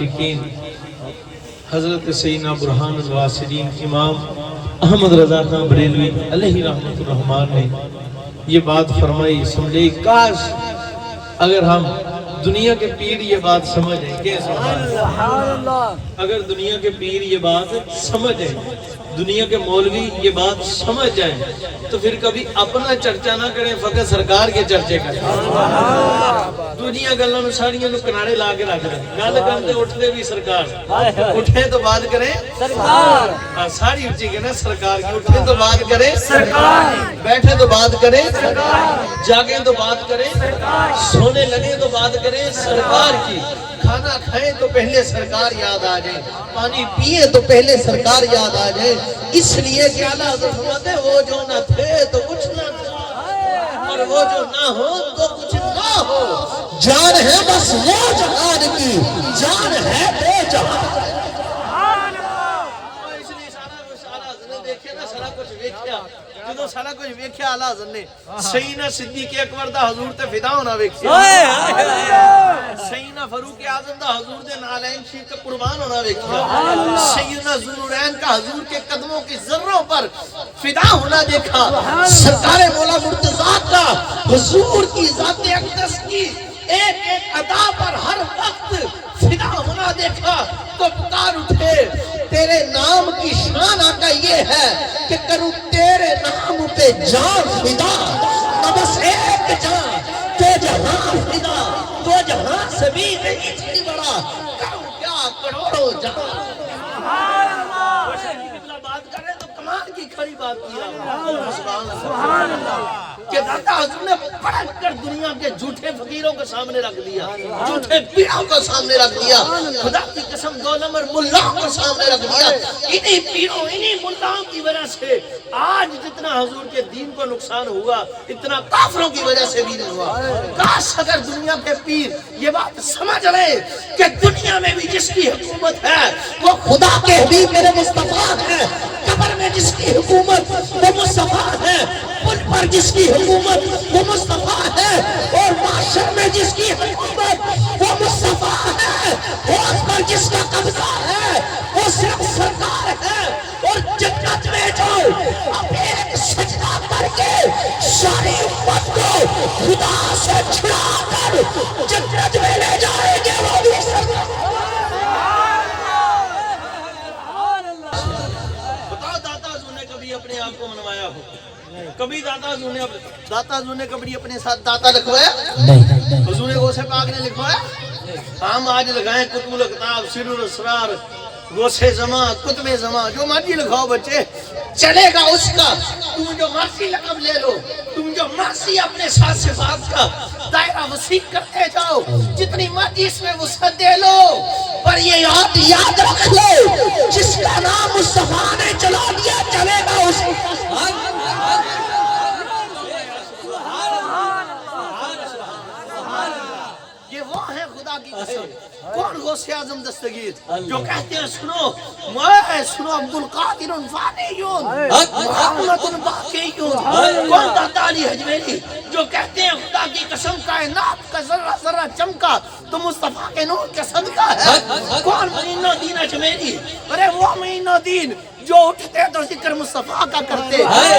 محققین حضرت سیدنا برہان الواسطین امام احمد رضا خان بریلوی علیہ رحمت الرحمن نے یہ بات فرمائی، سمجھے کاش اگر ہم دنیا کے پیر یہ بات سمجھیں کہ اگر دنیا کے پیر یہ بات سمجھیں، دنیا کے مولوی یہ بات سمجھ جائیں تو پھر کبھی اپنا چرچا نہ کریں، فقط سرکار کے چرچے کریں۔ دنیا گلوں ساریاں نو کنارے لا کے رکھ رہے گل کرتے اٹھتے بھی سرکار، اٹھے تو بات کریں سرکار، ساری اچھی کہنا سرکار کی، اٹھے تو بات کریں سرکار، بیٹھے تو بات کریں سرکار، جاگیں تو بات کریں سرکار، سونے لگے تو بات کریں سرکار کی، کھانا کھائیں تو پہلے سرکار یاد آ جائے، پانی پیئے تو پہلے سرکار یاد آ جائے، اس لیے کہ اعلیٰ حضرت فرماتے ہیں وہ جو نہ تھے تو کچھ نہ تھا، اور وہ جو نہ ہو تو کچھ نہ ہو، جان ہے بس وہ جہان کی، جان ہے بے جہان۔ اس لیے سارا حضرت نے دیکھے نا، سارا کچھ ویکھیا، جدو سارا کچھ ویکھیا اعلیٰ حضرت نے سیدنا صدیق اکبر دا حضور تے فدا ہونا ویکھیا، سیدنا فاروق اعظم دا حضور دے نالین شریف تے قربان ہونا ویکھیا، سیدنا ذوالنورین کا حضور کے قدموں کی ذروں پر فدا ہونا دیکھا، سرکار مولا مرتضیٰ کا حضور کی ذات اقدس کی ایک ایک ادا پر ہر وقت فدا ہونا دیکھا، تو پکار اٹھے تیرے نام کی شان آقا یہ ہے کہ کروں تیرے نام پہ جان فدا، بس ایک جان تو جہاں فدا، تو جہاں سے بھی نہیں تھی بڑا، کروں کیا کروڑوں جہاں۔ بات کریں تو کمال کی کھڑی بات کیا سبحان اللہ، کہ داتا حضور نے پڑھ کر دنیا کے جھوٹے فقیروں کو سامنے رکھ دیا، جھوٹے پیروں کو سامنے رکھ دیا، خدا کی قسم 2 نمبر ملاؤں کو سامنے رکھ دیا، انہی پیروں انہی ملاؤں کی وجہ سے آج جتنا حضور کے دین کو نقصان ہوا اتنا کافروں کی وجہ سے بھی نہیں ہوا۔ کاش اگر دنیا کے پیر یہ بات سمجھ رہے کہ دنیا میں بھی جس کی حکومت ہے وہ خدا کے حبیب میرے مصطفیٰ ہے، قبر میں جس کی حکومت وہ مصطفیٰ ہے، پل پر جس کی حکومت وہ مصطفیٰ ہے، اور معاشر میں جس کی حکومت وہ مصطفیٰ ہے، حوض پر جس کا قبضہ ہے وہ صرف سرکار ہے، اور جنت میں جو اب ایک سجدہ کر کے ساری امت کو خدا سے چھڑا کر جنت میں لے جائیں گے وہ بھی سرکار۔ اپنے آپ کو منوایا ہو کبھی داتا حضور نے کبھی اپنے ساتھ داتا لکھوایا؟ حضور غوث پاک نے لکھوایا؟ ہم آج لگائیں قطب الکتاب، سر الاسرار، غوث زمان، قطب زمان، جو مرضی لکھاؤ بچے چلے گا اس کا، تم جو مرضی لقب لے لو، تم جو مرضی اپنے ساتھ صفات کا دائرہ وسیع کرتے جاؤ، جتنی مرضی اس میں وسعت دے لو، پر یہ یاد رکھ لو جس کا نام مصطفیٰ نے چلا دیا چلے گا اس کا۔ یہ وہ ہے خدا کی قسم، کون غوث اعظم دستگیر جو کہتے ہیں سنو عبد القادر فانیون محمد باقیون، کون داتا علی حجویری جو کہتے ہیں خدا کی قسم کائنات کا ذرہ ذرہ چمکا تو مصطفیٰ کے نور کا صدقہ ہے، کون معین الدین اجمیری، ارے وہ معین الدین جو اٹھتے تو ذکر مصطفیٰ کا کرتے،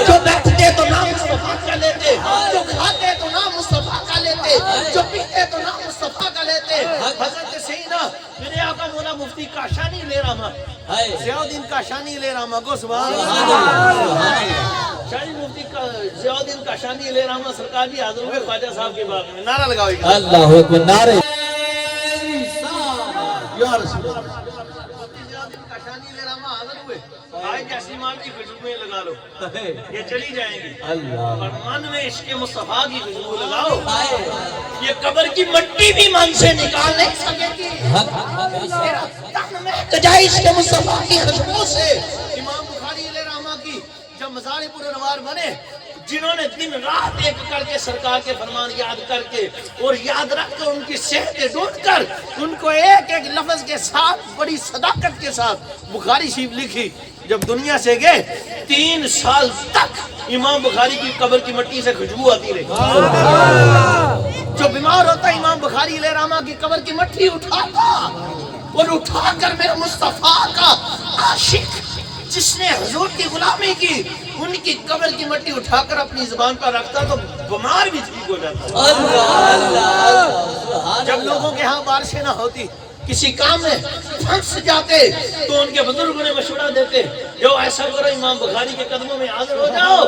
جو بیٹھتے تو نام مصطفیٰ کا لیتے، جو کھاتے تو نام مصطفیٰ کا لیتے، جو پیتے تو نام مصطفیٰ کا لیتے۔ حضرت سیدنا میرے آقا مولا مفتی کاشانی لے رہا ضیاء الدین کاشانی لے رہا گو سبحان اللہ، شاہی مفتی ضیاء الدین کاشانی لے رہا سرکار بھی حاضر ہوئے خواجہ صاحب کے باب میں، نعرہ لگاؤ اللہ اکبر، نعرہ یا رسول اللہ۔ ضیاء الدین کاشانی لے رہا حاضر ہوئے، آئے جیسی ماں کی خوشبوئیں لگا لو یہ چلی جائیں گی، اور من میں عشق مصطفیٰ کی خوشبو لگاؤ یہ قبر کی مٹی بھی من سے نکال نہیں سکے گی، تیرا تن مہک جائے عشق مصطفیٰ کی خوشبو سے۔ امام بخاری علیہ رحمہ کی جب مزار پرانوار بنے، جنہوں نے دن رات ایک کر کے سرکار کے فرمان یاد کر کے اور یاد رکھ کر ان کی صحتیں ڈھونڈ کر ان کو ایک ایک لفظ کے ساتھ بڑی صداقت کے ساتھ بخاری شریف لکھی، جب دنیا سے گئے 3 سال تک امام بخاری کی قبر کی مٹی سے خوشبو آتی رہی، جو بیمار ہوتا امام بخاری علیہ رحمہ کی قبر کی مٹی اٹھاتا اور اٹھا کر میرے مصطفیٰ کا عاشق جس نے حضور کی غلامی کی، ان کی قبر کی مٹی اٹھا کر اپنی زبان پر رکھتا تو بیمار بھی ٹھیک ہو جاتا۔ جب لوگوں کے ہاں بارشیں نہ ہوتی، کسی کام میں پھنس جاتے تو ان کے بزرگوں نے مشورہ دیتے، جو ایسا کرو امام بخاری کے قدموں میں حاضر ہو جاؤ،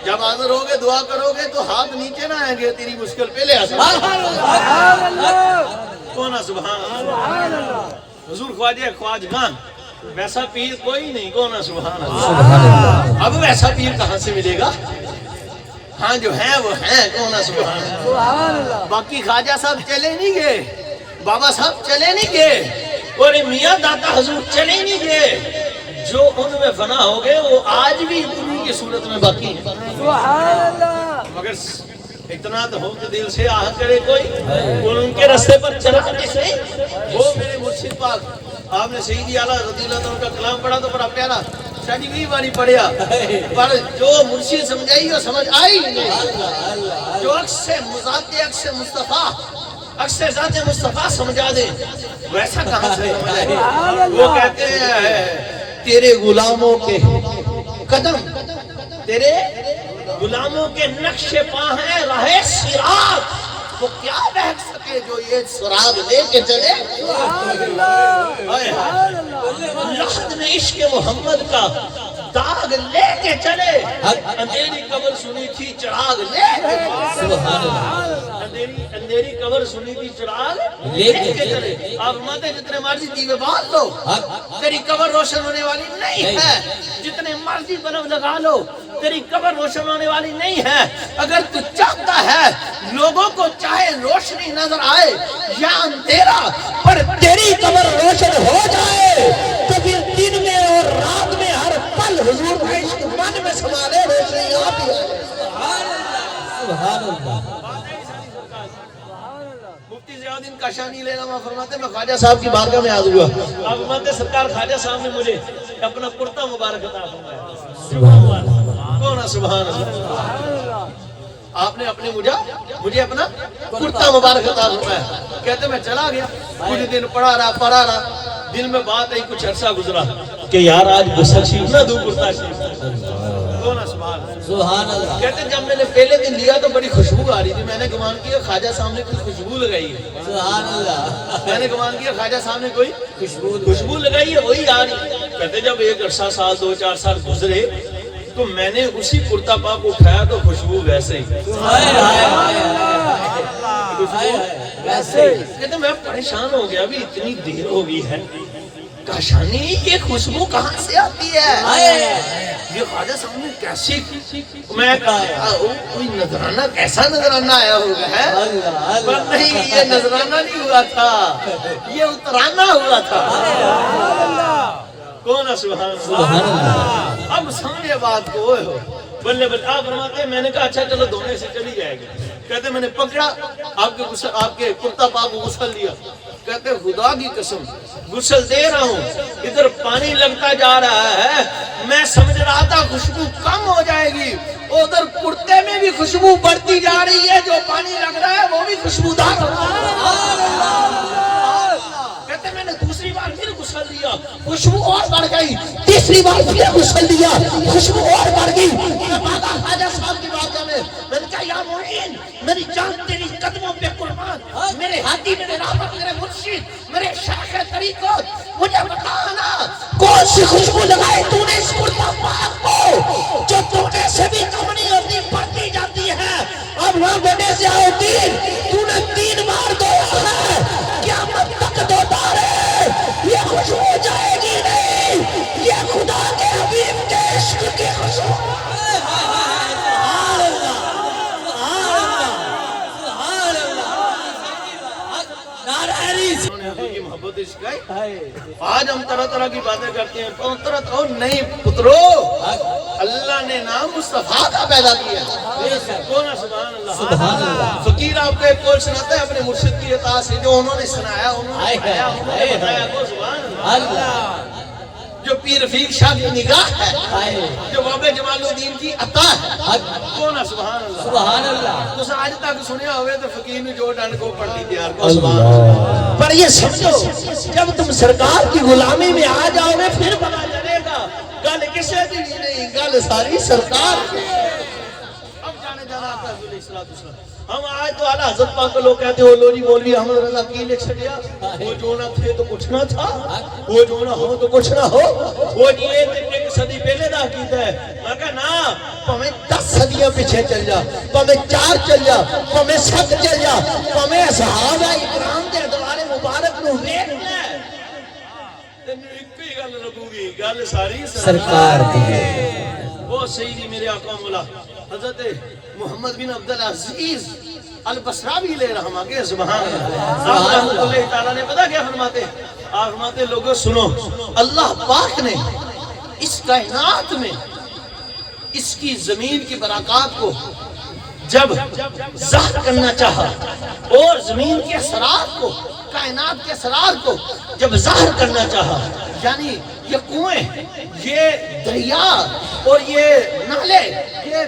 جب حاضر ہوگے دعا کرو گے تو ہاتھ نیچے نہ آئیں گے، تیری مشکل پہلے آسان۔ کون سبحان اللہ، حضور خواجہ خواجگان، ویسا پیر کوئی نہیں، کون سبحان اللہ۔ اب ویسا پیر کہاں سے ملے گا؟ ہاں جو ہیں وہ ہیں، کون سبحان اللہ۔ باقی خواجہ صاحب چلے نہیں گئے، بابا صاحب چلے نہیں گئے، اور میاں داتا حضور چلے نہیں گئے، جو ان میں فنا ہو گئے وہ آج بھی انہی کی صورت میں باقی ہیں۔ مگر اتنا تو ہو کہ دل سے آہ کرے کوئی، ان کے رستے پر چلا کیسے؟ وہ میرے مرشد پاک، آپ نے سیدی اعلیٰ رضی اللہ عنہ کا کلام پڑھا تو بڑا پیارا، شاید بھی باری پڑھیا، پر جو مرشد سمجھائی وہ سمجھ آئی نہیں، جو عکس مذات عکس مصطفیٰ، عکس ذات مصطفیٰ سمجھا دے ویسا کہاں سے سمجھ آئے؟ وہ کہتے ہیں تیرے غلاموں کے قدم، تیرے غلاموں کے نقش پا ہیں راہ صراط، وہ کیا بہک سکے جو یہ سراغ لے کے چلے؟ لحد میں عشق محمد کا داغ لے کے چلے، اندھیری قبر سنی تھی چراغ لے کے چلے، اندھیری قبر سنی تھی چراغ لے کے چلے۔ آپ فرماتے جتنے مرضی دیوے بال لو، تیری قبر روشن ہونے والی نہیں ہے، جتنے مرضی بلب لگا لو تیری قبر روشن ہونے والی نہیں ہے۔ اگر تو چاہتا ہے لوگوں کو چاہے روشنی نظر آئے یا اندھیرا، پر تیری قبر روشن ہو جائے تو پھر دن میں اور رات میں ہر پل حضور کا عشق من میں سمالے، روشنی آپ ہی آئے۔ سبحان اللہ۔ مفتی ضیاء الدین کاشانی علیہ الرحمہ فرماتے میں خواجہ صاحب کی بارگاہ میں حاضر ہوا، آپ فرماتے سرکار خواجہ صاحب نے مجھے اپنا کرتا مبارک عطا فرمایا۔ کون سبحان اللہ، آپ نے اپنے مجھے اپنا کرتا مبارک عطا فرمایا۔ کہتے میں چلا گیا، کچھ دن پڑھا رہا، دل میں بات ہے، کچھ عرصہ گزرا کہ یار آج غسل شریف نہ دوں، کرتا شریف۔ کون سبحان اللہ۔ کہتے جب میں نے پہلے دن لیا تو بڑی خوشبو آ رہی تھی، میں نے گمان کیا خواجہ صاحب نے کوئی خوشبو لگائی ہے، سبحان اللہ۔ میں نے گمان کیا خواجہ صاحب نے کوئی خوشبو لگائی ہے، وہی آ رہی۔ کہتے جب ایک عرصہ سال 2-4 سال گزرے تو میں نے اسی کرتا پاک کو اٹھایا تو خوشبو ویسے ہی، کہتے میں پریشان ہو گیا، ابھی اتنی دیر ہو گئی ہے، کاشانی یہ خوشبو کہاں سے آتی ہے؟ یہ خواجہ صاحب نے کیسی، میں کہا کوئی نذرانہ، کیسا نذرانہ آیا ہوگا ہے؟ پر نہیں، یہ نذرانہ نہیں ہوا تھا، یہ اترانہ ہوا تھا۔ کون سبحان اللہ۔ اب سمجھے بات کو، بلے بلے آپ فرماتے ہیں میں نے کہا اچھا چلو دھونے سے چلی جائے گی۔ کہتے میں نے پکڑا آپ کے کرتا پاک کو غسل دیا، کہتے خدا کی قسم غسل دے رہا ہوں، ادھر پانی لگتا جا رہا ہے، میں سمجھ رہا تھا خوشبو کم ہو جائے گی، ادھر کرتے میں بھی خوشبو بڑھتی جا رہی ہے، جو پانی لگ رہا ہے وہ بھی خوشبودار ہو رہا ہے۔ کہتے میں نے دوسری بار پھر غسل دیا، خوشبو اور بڑھ گئی، تیسری بار پھر غسل دیا، خوشبو اور بڑھ گئی۔ میں بھاگا خواجہ صاحب کی بارگاہ میں نے کہا یا معین، میری جان تیری قدموں پہ قربان، میرے ہاتھی، میرے رابط، میرے مرشد، میرے شیخ طریقت، مجھے بتانا کون سی خوشبو لگائے تو نے اس کرتا پاک کو جو توڑنے سے بھی کم نہیں ہوتی، بڑھتی جاتی ہے۔ اب وہاں گوڑے سے آؤ تین، تو نے 3 بار دھویا ہے، قیامت تک دھوتا رہے، یہ خوشبو جائے گی نہیں، یہ خدا کے حبیب کے عشق کی خوشبو۔ کی محبت سکھائی۔ آج ہم طرح طرح کی باتیں کرتے ہیں، نہیں پترو، اللہ نے نام مصطفیٰ کا پیدا کیا۔ کون سبحان اللہ۔ فقیر آپ کا ایک قول سناتا ہے اپنے مرشد کی اطاعت سے، جو انہوں نے سنایا، انہوں نے بتایا، سبحان اللہ۔ جو پیر رفیق شاہ کی نگاہ ہے، جو بابا جمال الدین کی عطا ہے، کون ہے؟ سبحان اللہ سبحان اللہ تو آج تک سنیا ہوئے تو فقیر نے جو ڈنڈ کو پڑھ لی تیار کو سبحان اللہ۔ پر یہ سمجھو جب تم سرکار کی غلامی میں آ جاؤ گے پھر پتا چلے گا گل کسے دی نہیں، گل ساری سرکار کی۔ اب جانے جانا آتا ہے حضور علیہ السلام۔ ہم آج تو اعلیٰ حضرت پاک کو لوگ کہتے ہیں وہ لولی مولوی احمد رضا کی لکھ چھڑیا، وہ جو نہ تھے تو کچھ نہ تھا، وہ جو نہ ہو تو کچھ نہ ہو، وہ جی ایک صدی پہلے دا کیتا ہے۔ میں کہا نا، پہمیں 10 صدیاں پیچھے چل جا، پہمیں 4 چل جا، پہمیں 7 چل جا، پہمیں صحابہ اکرام دے دوارے مبارک نو ویکھ لے، تینوں ایک ہی گل لگو گی، گل ساری سرکار دی ہے۔ وہ سیدی میرے آقا مولا حضرت محمد بن عبدالعزیز البصراوی علیہ رحمہ کے سبحان اللہ اللہ تعالیٰ نے پتا کیا فرماتے؟ آپ فرماتے لوگوں سنو، اللہ پاک نے اس کائنات میں اس کی زمین کی برکات کو جب ظاہر کرنا چاہا اور زمین کے اسرار کو، کائنات کے اسرار کو جب ظاہر کرنا چاہا، یعنی یہ کنویں، یہ دریا اور یہ نالے، یہ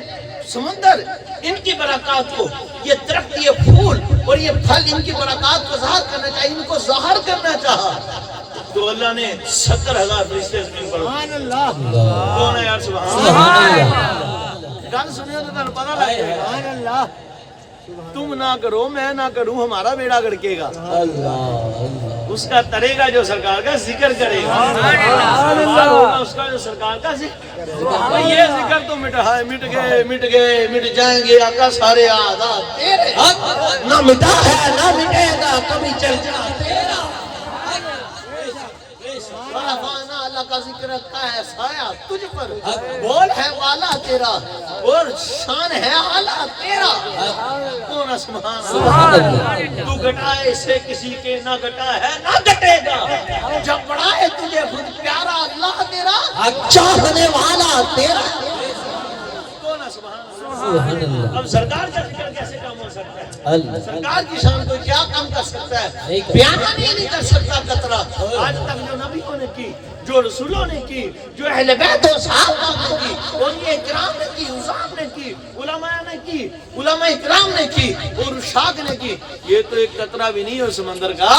سمندر، ان کی برکات کو، یہ درخت، یہ پھول اور یہ پھل، ان کی برکات کو ظاہر کرنا چاہیے، ان کو ظاہر کرنا چاہا تو اللہ نے 70,000 فرشتے زمین پر۔ سبحان اللہ، کون ہے یار؟ سبحان اللہ۔ گل سنیے تو تمہیں پتہ لگ جائے گا۔ سبحان اللہ، تم نہ کرو میں نہ کروں ہمارا بیڑا گڑکے گا، اس کا ترے گا جو سرکار کا ذکر کرے گا، اس کا جو سرکار کا ذکر۔ یہ ذکر تو مٹ گئے مٹ جائیں گے آقا سارے آزاد تیرے، نہ مٹا ہے نہ مٹے گا کبھی چرچا تیرا۔ رفعنا اللہ کا ذکر رکھتا ہے سایہ تجھ پر، بول ہے والا تیرا اور شان ہے اعلیٰ تیرا۔ کون ہے؟ سبحان اللہ۔ تو گھٹائے سے کسی کے نہ گھٹا ہے نہ گھٹے گا، جب بڑھائے تجھے خود پیارا اللہ تیرا، چاہنے والا تیرا۔ کون ہے؟ سبحان اللہ۔ اب سرکار کا ذکر کیسے کام ہو سکتا ہے؟ سرکار کی شان کو کیا کام کر سکتا ہے؟ بیان نہیں کر سکتا قطرہ۔ آج تک جو نبیوں نے کی، جو رسولوں نے کی، جو اہل بیت و صحابہ نے کی، اور یہ اکرام نے کی، عزام نے کی، علماء نے کی، علماء اکرام نے کی، اور رشاق نے کی، یہ تو ایک قطرہ بھی نہیں ہو سمندر کا۔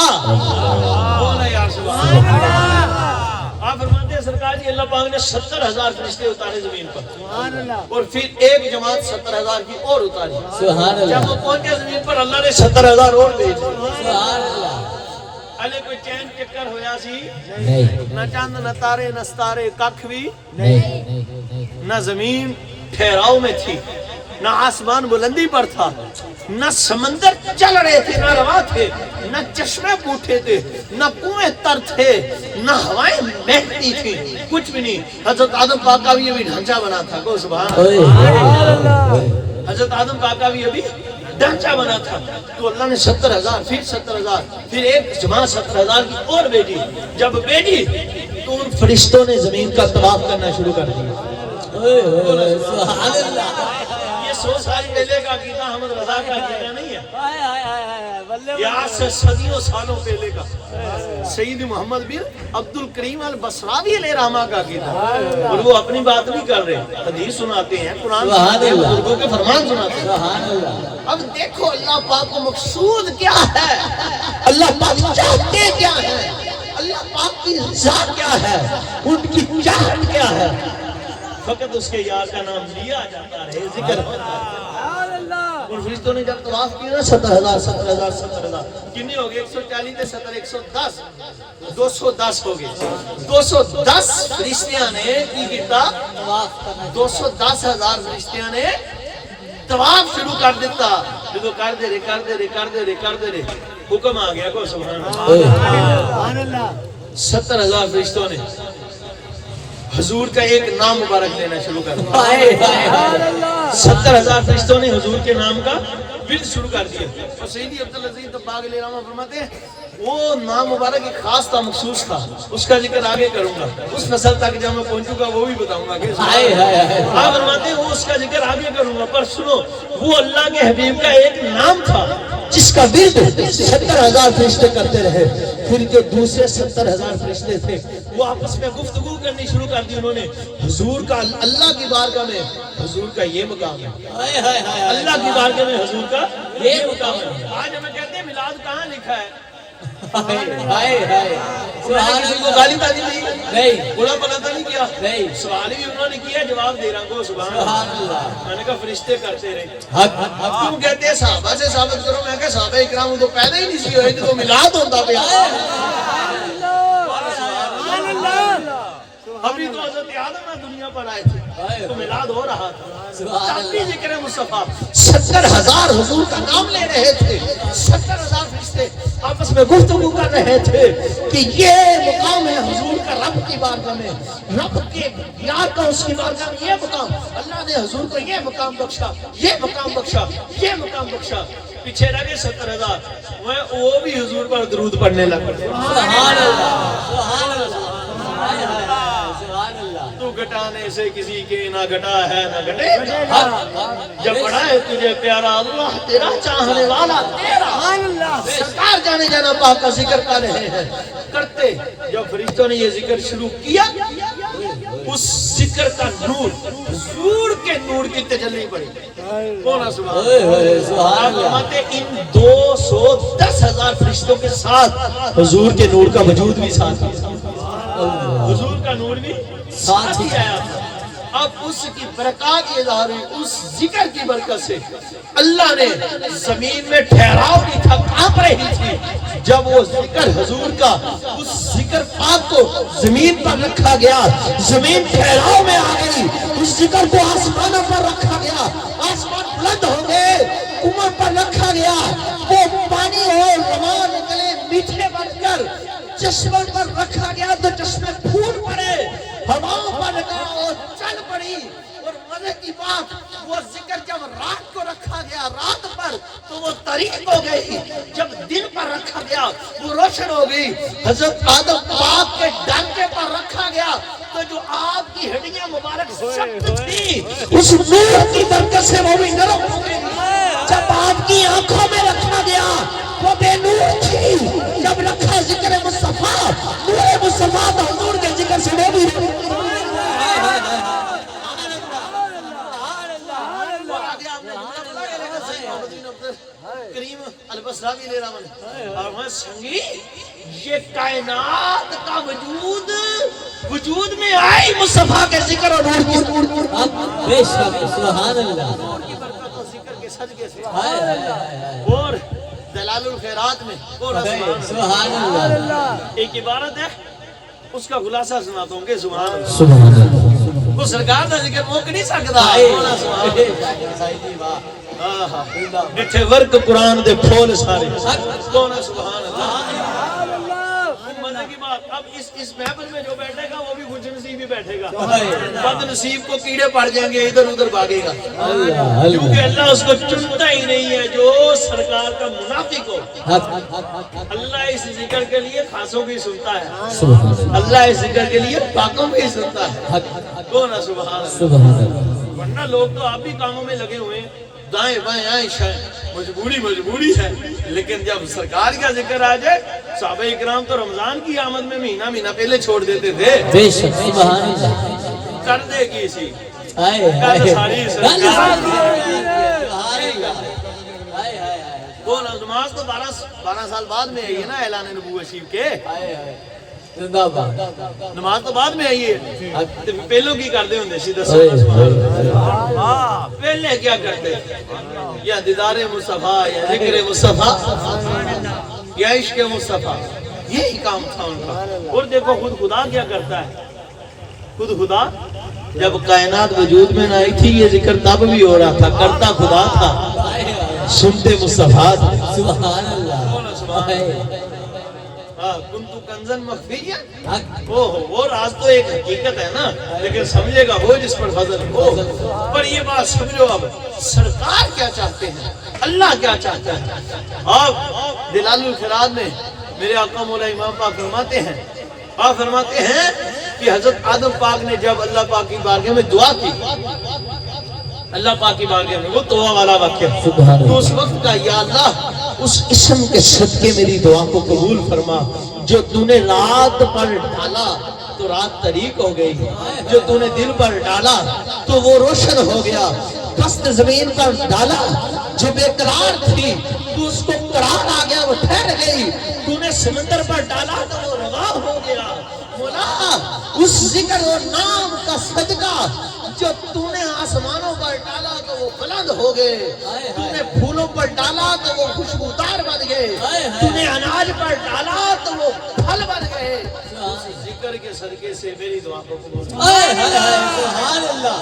کون ہے یار؟ سبحان اللہ۔ آپ فرماتے ہیں سرکار جی اللہ پاک نے 70,000 فرشتے اتارے زمین پر، اور پھر ایک جماعت 70,000 کی اور اتاری۔ جب وہ پہنچے زمین پر اللہ نے 70,000 اور بھیجے۔ علی کوئی چین چکر ہویا سی نہ چاند نہ تارے نہ ستارے ککھ بھی نہ زمین ٹھہراؤ میں تھی، نہ آسمان بلندی پر تھا، نہ سمندر چل رہے تھے نہ روا تھے، نہ چشمے پوٹھے تھے، نہ کنویں تر تھے، نہ ہوائیں بہتی تھی، کچھ بھی نہیں۔ حضرت آدم پاک کا بھی یہ بھی ڈھانچہ بنا تھا۔ کو سبحان اللہ۔ حضرت آدم پاک کا بھی یہ بھی ڈھانچہ بنا تھا، تو اللہ نے 70,000 پھر 70,000 پھر ایک جماعت 70,000 کی اور بھیجی۔ جب بھیجی تو ان فرشتوں نے زمین کا طواف کرنا شروع کر دیا۔ سبحان اللہ۔ یہ 100 سال پہلے کا عقیدہ احمد رضا کا عقیدہ نہیں ہے، یہ آج سے صدیوں سالوں پہلے کا سید محمد بن عبد الکریم البصراوی علیہ رحمہ کا عقیدہ ہے، اور وہ اپنی بات نہیں کر رہے، حدیث سناتے ہیں، قرآن سناتے ہیں، بزرگوں کے فرمان سناتے ہیں۔ اب دیکھو اللہ پاک کو مقصود کیا ہے، اللہ پاک چاہتے کیا ہے، اللہ پاک کی ذات کیا ہے، ان کی چاہت کیا ہے۔ فقط اس کے یار کا نام لیا جاتا رہے، ذکر ہوتا ہے۔ اور فرشتوں نے جب طواف کیا نا 70,000 کنی ہو گئے؟ 140 تے 70 110 210 ہو گئے۔ 210 فرشتیاں نے کی کیتا؟ 210,000 فرشتیاں نے طواف شروع کر دیتا۔ جو کر دے رہے حکم آ گیا کو سبحان اللہ۔ 70,000 فرشتوں نے حضور کا ایک نام مبارک لینا شروع کر دیا۔ 70,000 فرشتوں نے حضور کے نام کا ورد شروع کر دیا۔ اور سیدی عبدالعزیز طباغ علیہ رحمہ فرماتے ہیں وہ نام مبارک ایک خاص تھا، مخصوص تھا، اس کا ذکر آگے کروں گا، اس فصل تک جب میں پہنچوں گا وہ بھی بتاؤں گا۔ آپ فرماتے ہیں وہ اس کا ذکر آگے کروں گا، پر سنو وہ اللہ کے حبیب کا ایک نام تھا جس کا ورد 70,000 فرشتے کرتے رہے۔ پھر جو دوسرے 70,000 فرشتے تھے وہ آپس میں گفتگو کرنی شروع کر دی انہوں نے، حضور کا اللہ کی بارگاہ میں حضور کا یہ مقام ہے، اللہ کی بارگاہ میں حضور کا یہ مقام ہے۔ آج ہمیں کہتے ہیں میلاد کہاں لکھا ہے؟ کسی کو گالی تعلیم نہیں، بڑا بنا تو نہیں کیا، سوال بھی انہوں نے کیا، جواب دے رہا ہوں سبحان اللہ۔ میں نے کہا فرشتے کرتے رہے، تم کہتے ہیں صحابہ سے ثابت کرو، میں کہا صحابہ اکرام تو پیدا ہی نہیں سی ہوئے کہ تو میلاد ہوتا پیا۔ ابھی تو حضرت آدم دنیا پر آئے تھے تو میلاد ہو رہا تھا، تب بھی ذکر مصطفیٰ 70,000 حضور کا نام لے رہے تھے، 70,000 فرشتے آپس میں گفتگو کر رہے تھے کہ یہ مقام ہے حضور کا رب کی بارگاہ میں، رب کے یار کا اس کی بارگاہ میں یہ مقام، اللہ نے حضور کو یہ مقام بخشا، یہ مقام بخشا، یہ مقام بخشا۔ پیچھے رہ گئے 70,000، وہ بھی حضور پر درود پڑھنے لگ پڑے۔ سبحان اللہ، سبحان اللہ، تو گھٹانے سے کسی کے نہ گھٹا ہے نہ گھٹے گا، جب پڑھا ہے تجھے پیارا اللہ تیرا چاہنے والا تیرا، سرکار جانے جانا پاک کا ذکر کر رہے ہیں کرتے، جب فرشتوں نے یہ ذکر شروع کیا اس ذکر کا نور حضور کے نور کی تجلی پڑی۔ کون سبحان اللہ، ان 210,000 فرشتوں کے ساتھ حضور کے نور کا وجود بھی ساتھ، حضور کا نور بھی ساتھ ہی آیا تھا۔ اب اس کی برکات یہ ظاہر ہوئی، اس ذکر کی برکت سے اللہ نے زمین میں ٹھہراؤ کی تھا، کانپ رہی تھی، جب وہ ذکر حضور کا اس ذکر پاک کو زمین پر رکھا گیا، زمین ٹھہراؤ میں آ گئی، اس ذکر کو آسمانوں پر رکھا گیا، آسمان بلند ہو گئے، اوپر پر رکھا گیا، وہ پانی اور روان نکلے میٹھے بن کر، چشموں پر رکھا گیا تو چشمے پھول پڑے، ہواؤں پر لگا اور چل پڑی۔ اور مزے کی بات وہ ذکر جب رات کو رکھا گیا رات پر تو وہ طریق ہو گئی، جب دن پر رکھا گیا وہ روشن ہو گئی۔ حضرت آدم پاک کے ڈانکے پر رکھا گیا تو جو آپ کی ہڈیاں مبارک سخت تھی اس نور کی برکت سے وہ بھی نرم ہو گئی۔ جب آپ کی آنکھوں میں رکھا گیا وہ بے نور تھی، جب رکھا ذکر مصطفیٰ نور مصطفیٰ تو حضور کے ذکر سے وہ بھی کریم البصراوی لے رہا ہوں اور میں سنگی یہ کائنات کا وجود میں آئی مصطفیٰ کے ذکر اور نور کی بے شک سبحان اللہ، نور کی برکت اور ذکر کے صدقے سے، اور دلال الخیرات میں سبحان اللہ، ایک عبارت ہے اس کا خلاصہ سناتا ہوں کہ سبحان اللہ، سبحان اللہ، وہ سرکار کا ذکر موک نہیں سکتا، جتھے ورک قرآن دے پھول سارے، کون ہے سبحان اللہ۔ مزے کی بات، اب اس محفل میں جو بیٹھے گا وہ بھی خوش نصیب ہی بیٹھے گا، بد نصیب کو کیڑے پڑ جائیں گے، ادھر ادھر بھاگے گا، کیونکہ اللہ اس کو چنتا ہی نہیں ہے جو سرکار کا منافق ہو۔ اللہ اس ذکر کے لیے خاصوں کی سنتا ہے، اللہ اس ذکر کے لیے پاکوں کی سنتا ہے، کون ہے سبحان اللہ۔ ورنہ لوگ تو آپ بھی کاموں میں لگے ہوئے ہیں، دائیں بائیں عائش ہے، مجبوری ہے، لیکن جب سرکار کا ذکر آ جائے صحابہ اکرام تو رمضان کی آمد میں مہینہ پہلے چھوڑ دیتے تھے، بے شک سبحان اللہ، کر دے گی اسی ساری سرکار کون نماز تو 12 سال بعد میں آئی ہے نا اعلان نبوت شریف کے، نماز تو بعد میں آئی ہے، پہلوں کی کرتے ہوں سیدھا پہلے کیا کرتے یا دیدار مصطفیٰ یا ذکر مصطفیٰ یا عشق مصطفیٰ، یہی کام تھا ان کا۔ اور دیکھو خود خدا کیا کرتا ہے، خود خدا جب کائنات وجود میں نہ آئی تھی یہ ذکر تب بھی ہو رہا تھا، کرتا خدا تھا، سنتے مصطفیٰ تھا، سبحان اللہ، کنتو کنزن مخفیہ، وہ راز تو ایک حقیقت ہے نا، لیکن سمجھے گا وہ جس پر فضل ہو۔ پر یہ بات سمجھو اب سرکار کیا چاہتے ہیں، اللہ کیا چاہتا ہے۔ آپ دلال الخیرات میں میرے آقا مولا امام پاک فرماتے ہیں، آپ فرماتے ہیں کہ حضرت آدم پاک نے جب اللہ پاک کی بارگاہ میں دعا کی، اللہ پاک کی بارگاہ میں وہ دعا والا واقعہ، تو اس وقت کا یا اللہ اس اسم کے صدقے میری دعا کو قبول فرما جو تو نے رات پر ڈالا تو رات طریق ہو گئی، جو تو نے دل پر ڈالا تو وہ روشن ہو گیا، پست زمین پر ڈالا جو بے قرار تھی تو اس کو قرار آ گیا، وہ ٹھہر گئی، تو نے سمندر پر ڈالا تو وہ روا ہو گیا۔ مولا اس ذکر و نام کا صدقہ جو تو نے آسمانوں پر ڈالا تو وہ بلند ہو گئے، تو نے پھولوں پر ڈالا تو وہ خوشبودار بن گئے، تو نے اناج پر ڈالا تو وہ پھل بن گئے۔ اس ذکر کے صدقے سے میری دعا کو قبول کر۔ سبحان اللہ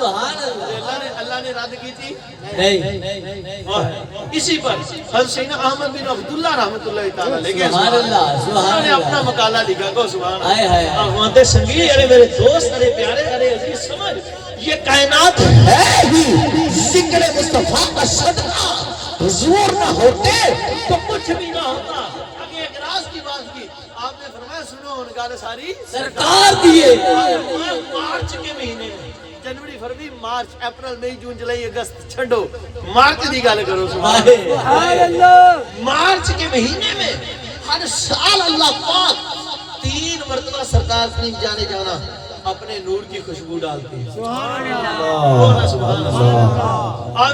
سبحان اللہ۔ اللہ نے رد کی تھی نہیں اور اسی پر حضرت سیدنا احمد بن عبداللہ رحمۃ اللہ تعالی علیہ سبحان اللہ سبحان انہوں نے اللہ اپنا مقالہ لکھا کو سبحان ہائے ہائے اللہ۔ ہمارے سنگی ارے میرے دوست ارے پیارے ارے عزیز سمجھ، یہ کائنات ہے ہی ذکر مصطفیٰ کا صدقہ، حضور نہ ہوتے تو کچھ بھی نہ ہوتا۔ آگے ایک راز کی بات کی آپ نے فرمایا سنو ان گالے ساری سرکار دیے مارچ کے مہینے میں جنوری فروری مارچ اپریل مئی جون جولائی اگست چھڈو مارچ دی گل کرو سبحان اللہ۔ مارچ کے مہینے میں ہر سال اللہ پاک 3 مرتبہ سرکار کی جانے جانا اپنے نور کی خوشبو ڈالتی ہے۔ سبحان اللہ سبحان اللہ۔ اور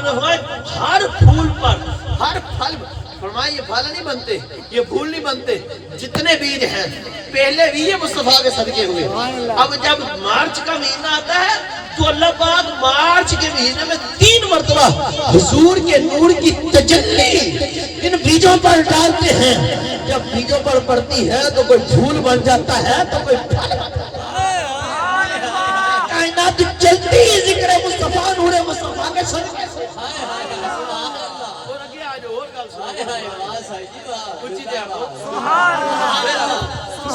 ہر پھول پر ہر پھل فرمائے یہ پھل نہیں بنتے، یہ پھول نہیں بنتے، جتنے بیج ہیں پہلے بھی یہ مصطفیٰ کے صدقے ہوئے۔ اب جب مارچ کا مہینہ آتا ہے تو اللہ پاک مارچ کے مہینے میں 3 مرتبہ حضور کے نور کی تجلی ان بیجوں پر ڈالتے ہیں۔ جب بیجوں پر پڑتی ہے تو کوئی پھول بن جاتا ہے تو کوئی پھل بن جاتا ہے۔ کائنات چلتی ہی ذکر مصطفیٰ نور مصطفیٰ کے صدقے سے۔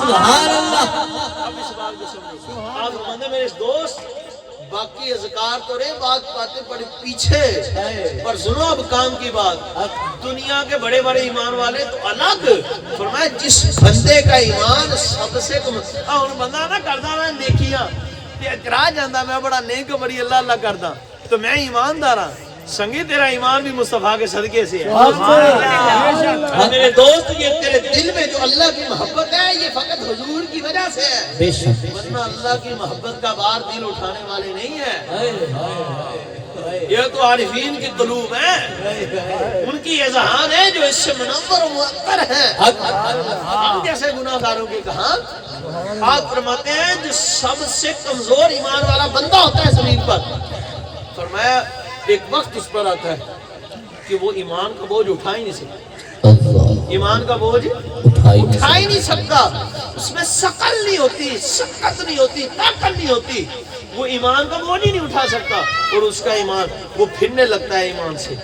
سبحان اللہ۔ اب اس بات کو سمجھو آپ فرماتے میرے دوست باقی اذکار تو رہے بات باتیں بڑی پیچھے، پر سنو اب کام کی بات۔ دنیا کے بڑے بڑے ایمان والے تو الگ، فرمایا جس بندے کا ایمان سب سے کم ان بندہ نہ کردا میں نیکیاں تے اکرا جاندا میں بڑا نیک بڑی اللہ اللہ کردا تو میں ایماندار ہاں، سنگی تیرا ایمان بھی مصطفیٰ کے صدقے سے ہے۔ میرے دوست یہ تیرے دل میں جو اللہ کی محبت ہے یہ فقط حضور کی وجہ سے ہے، بے شک ورنہ اللہ کی محبت کا بار دل اٹھانے والے نہیں ہیں۔ یہ تو عارفین کی قلوب ہیں، ان کی اذہان ہے جو اس سے منور و معطر ہیں۔ ہم جیسے گناہگاروں کے کہاں آپ فرماتے ہیں جو سب سے کمزور ایمان والا بندہ ہوتا ہے زمین پر، فرمایا ایک وقت اس پر آتا ہے کہ وہ ایمان کا بوجھ اٹھا ہی نہیں سکتا، ایمان کا بوجھ اٹھا ہی نہیں سکتا، اس میں ثقل نہیں ہوتی، شقت نہیں ہوتی، طاقت نہیں ہوتی، وہ ایمان کا بوجھ ہی نہیں اٹھا سکتا اور اس کا ایمان وہ پھرنے لگتا ہے ایمان سے۔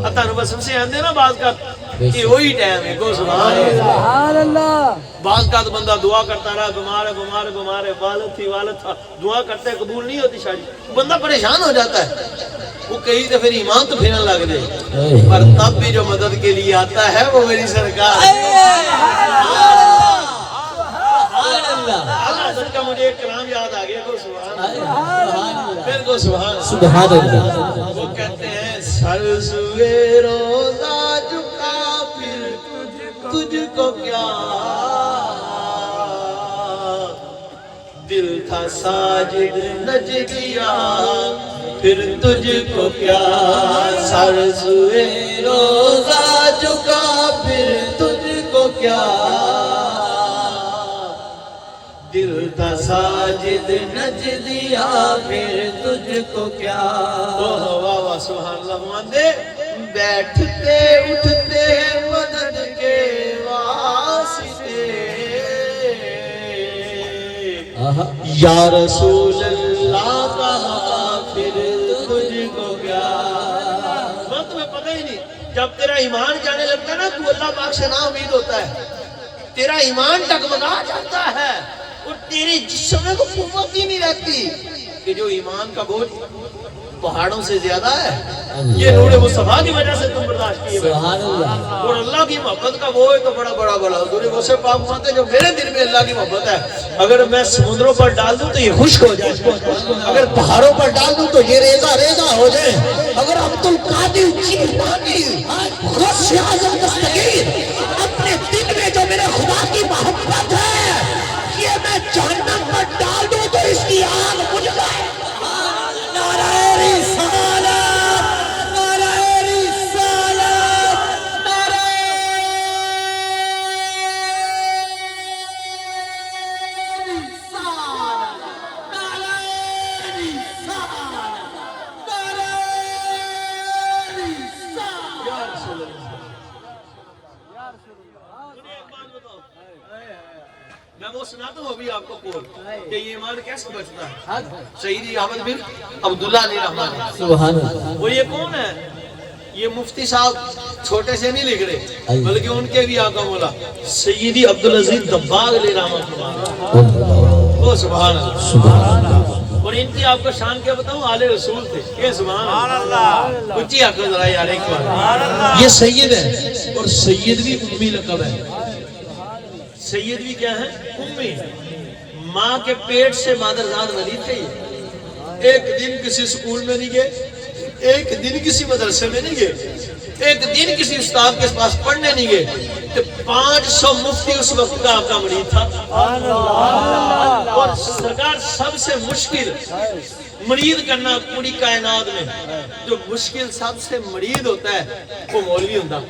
اتانو بس ہم سے آندے نا بعض کا یہ وہی ٹائم ہے کو سبحان اللہ۔ بعض کا تو بندہ دعا کرتا رہا بیمار ہے بیمار ہے بیمار ہے، والد تھی والد تھا، دعا کرتے ہیں قبول نہیں ہوتی شادی، بندہ پریشان ہو جاتا ہے، وہ کہیں تو پھر ایمان تو پھرنے لگ جائے، پر تب بھی جو مدد کے لیے آتا ہے وہ میری سرکار۔ حضرت کا مجھے ایک کلام یاد آ گیا کو سبحان اللہ، پھر کو سبحان اللہ۔ وہ کہتے ہیں سر سوئے روزہ جھکا پھر تجھ کو کیا، دل تھا ساجد نجدیا پھر تجھ کو کیا، سر سوئے روزہ جھکا پھر تجھ کو کیا، دل تھا ساجد نجدیا پھر تجھ کو کیا۔ واہ واہ سبحان اللہ۔ ماندے بیٹھتے اٹھتے مدد کے واسطے، یا رسول اللہ کہا پھر تجھ کو کیا۔ وقت میں پتہ ہی نہیں، جب تیرا ایمان جانے لگتا ہے نا تو اللہ پاک سے نا امید ہوتا ہے، تیرا ایمان ڈگمگا جاتا ہے اور تیرے جسم میں تو قوت ہی نہیں رہتی کہ جو ایمان کا بوجھ پہاڑوں سے زیادہ ہے، یہ نور مصطفیٰ کی وجہ سے تم برداشت کیے سبحان اللہ۔ اور اللہ کی محبت کا وہ ہے تو بڑا بڑا بڑا حضور غوث پاک فرماتے جو میرے دل میں اللہ کی محبت ہے، اگر میں سمندروں پر ڈال دوں تو یہ خشک ہو جائے، اگر پہاڑوں پر ڈال دوں تو یہ ریزہ ریزہ ہو جائے، اگر عبد القادر جیلانی غوث اعظم دستگیر اپنے دل میں جو میرے خدا کی محبت ہے، یہ میں جہنم پر ڈال دوں تو اس کی آگ بجھ جائے۔ نعرہ رسالت، نعرہ رسالت، نعرہ میں وہ سناتا ہوں ابھی آپ کو قول کہ یہ ایمان کیسے بچتا ہے۔ سیدی احمد بن عبداللہ علیہ رحمہ، سبحان اللہ۔ وہ یہ کون ہے؟ یہ مفتی صاحب چھوٹے سے نہیں لکھ رہے بلکہ ان کے بھی آقا مولا سیدی عبدالعزیز دباغ علیہ رحمہ، وہ سبحان اللہ۔ اور ان کی آپ کو شان کیا بتاؤں، آل رسول تھے، یہ سبحان اللہ۔ اچھی آقا ذرا یار ایک بار، یہ سید ہے اور سید بھی امی لقب ہے۔ سید بھی کیا ہے؟ امی، ماں کے پیٹ سے مادرزاد ولی تھے یہ۔ ایک دن کسی سکول میں نہیں گئے، ایک دن کسی مدرسے میں نہیں گئے، ایک دن کسی استاد کے پاس پڑھنے نہیں گئے، کہ 500 مفتی اس وقت کا آپ کا مرید تھا۔ اور سرکار سب سے مشکل مرید کرنا پوری کائنات میں، جو مشکل سب سے مرید ہوتا ہے وہ مولوی ہوتا ہے،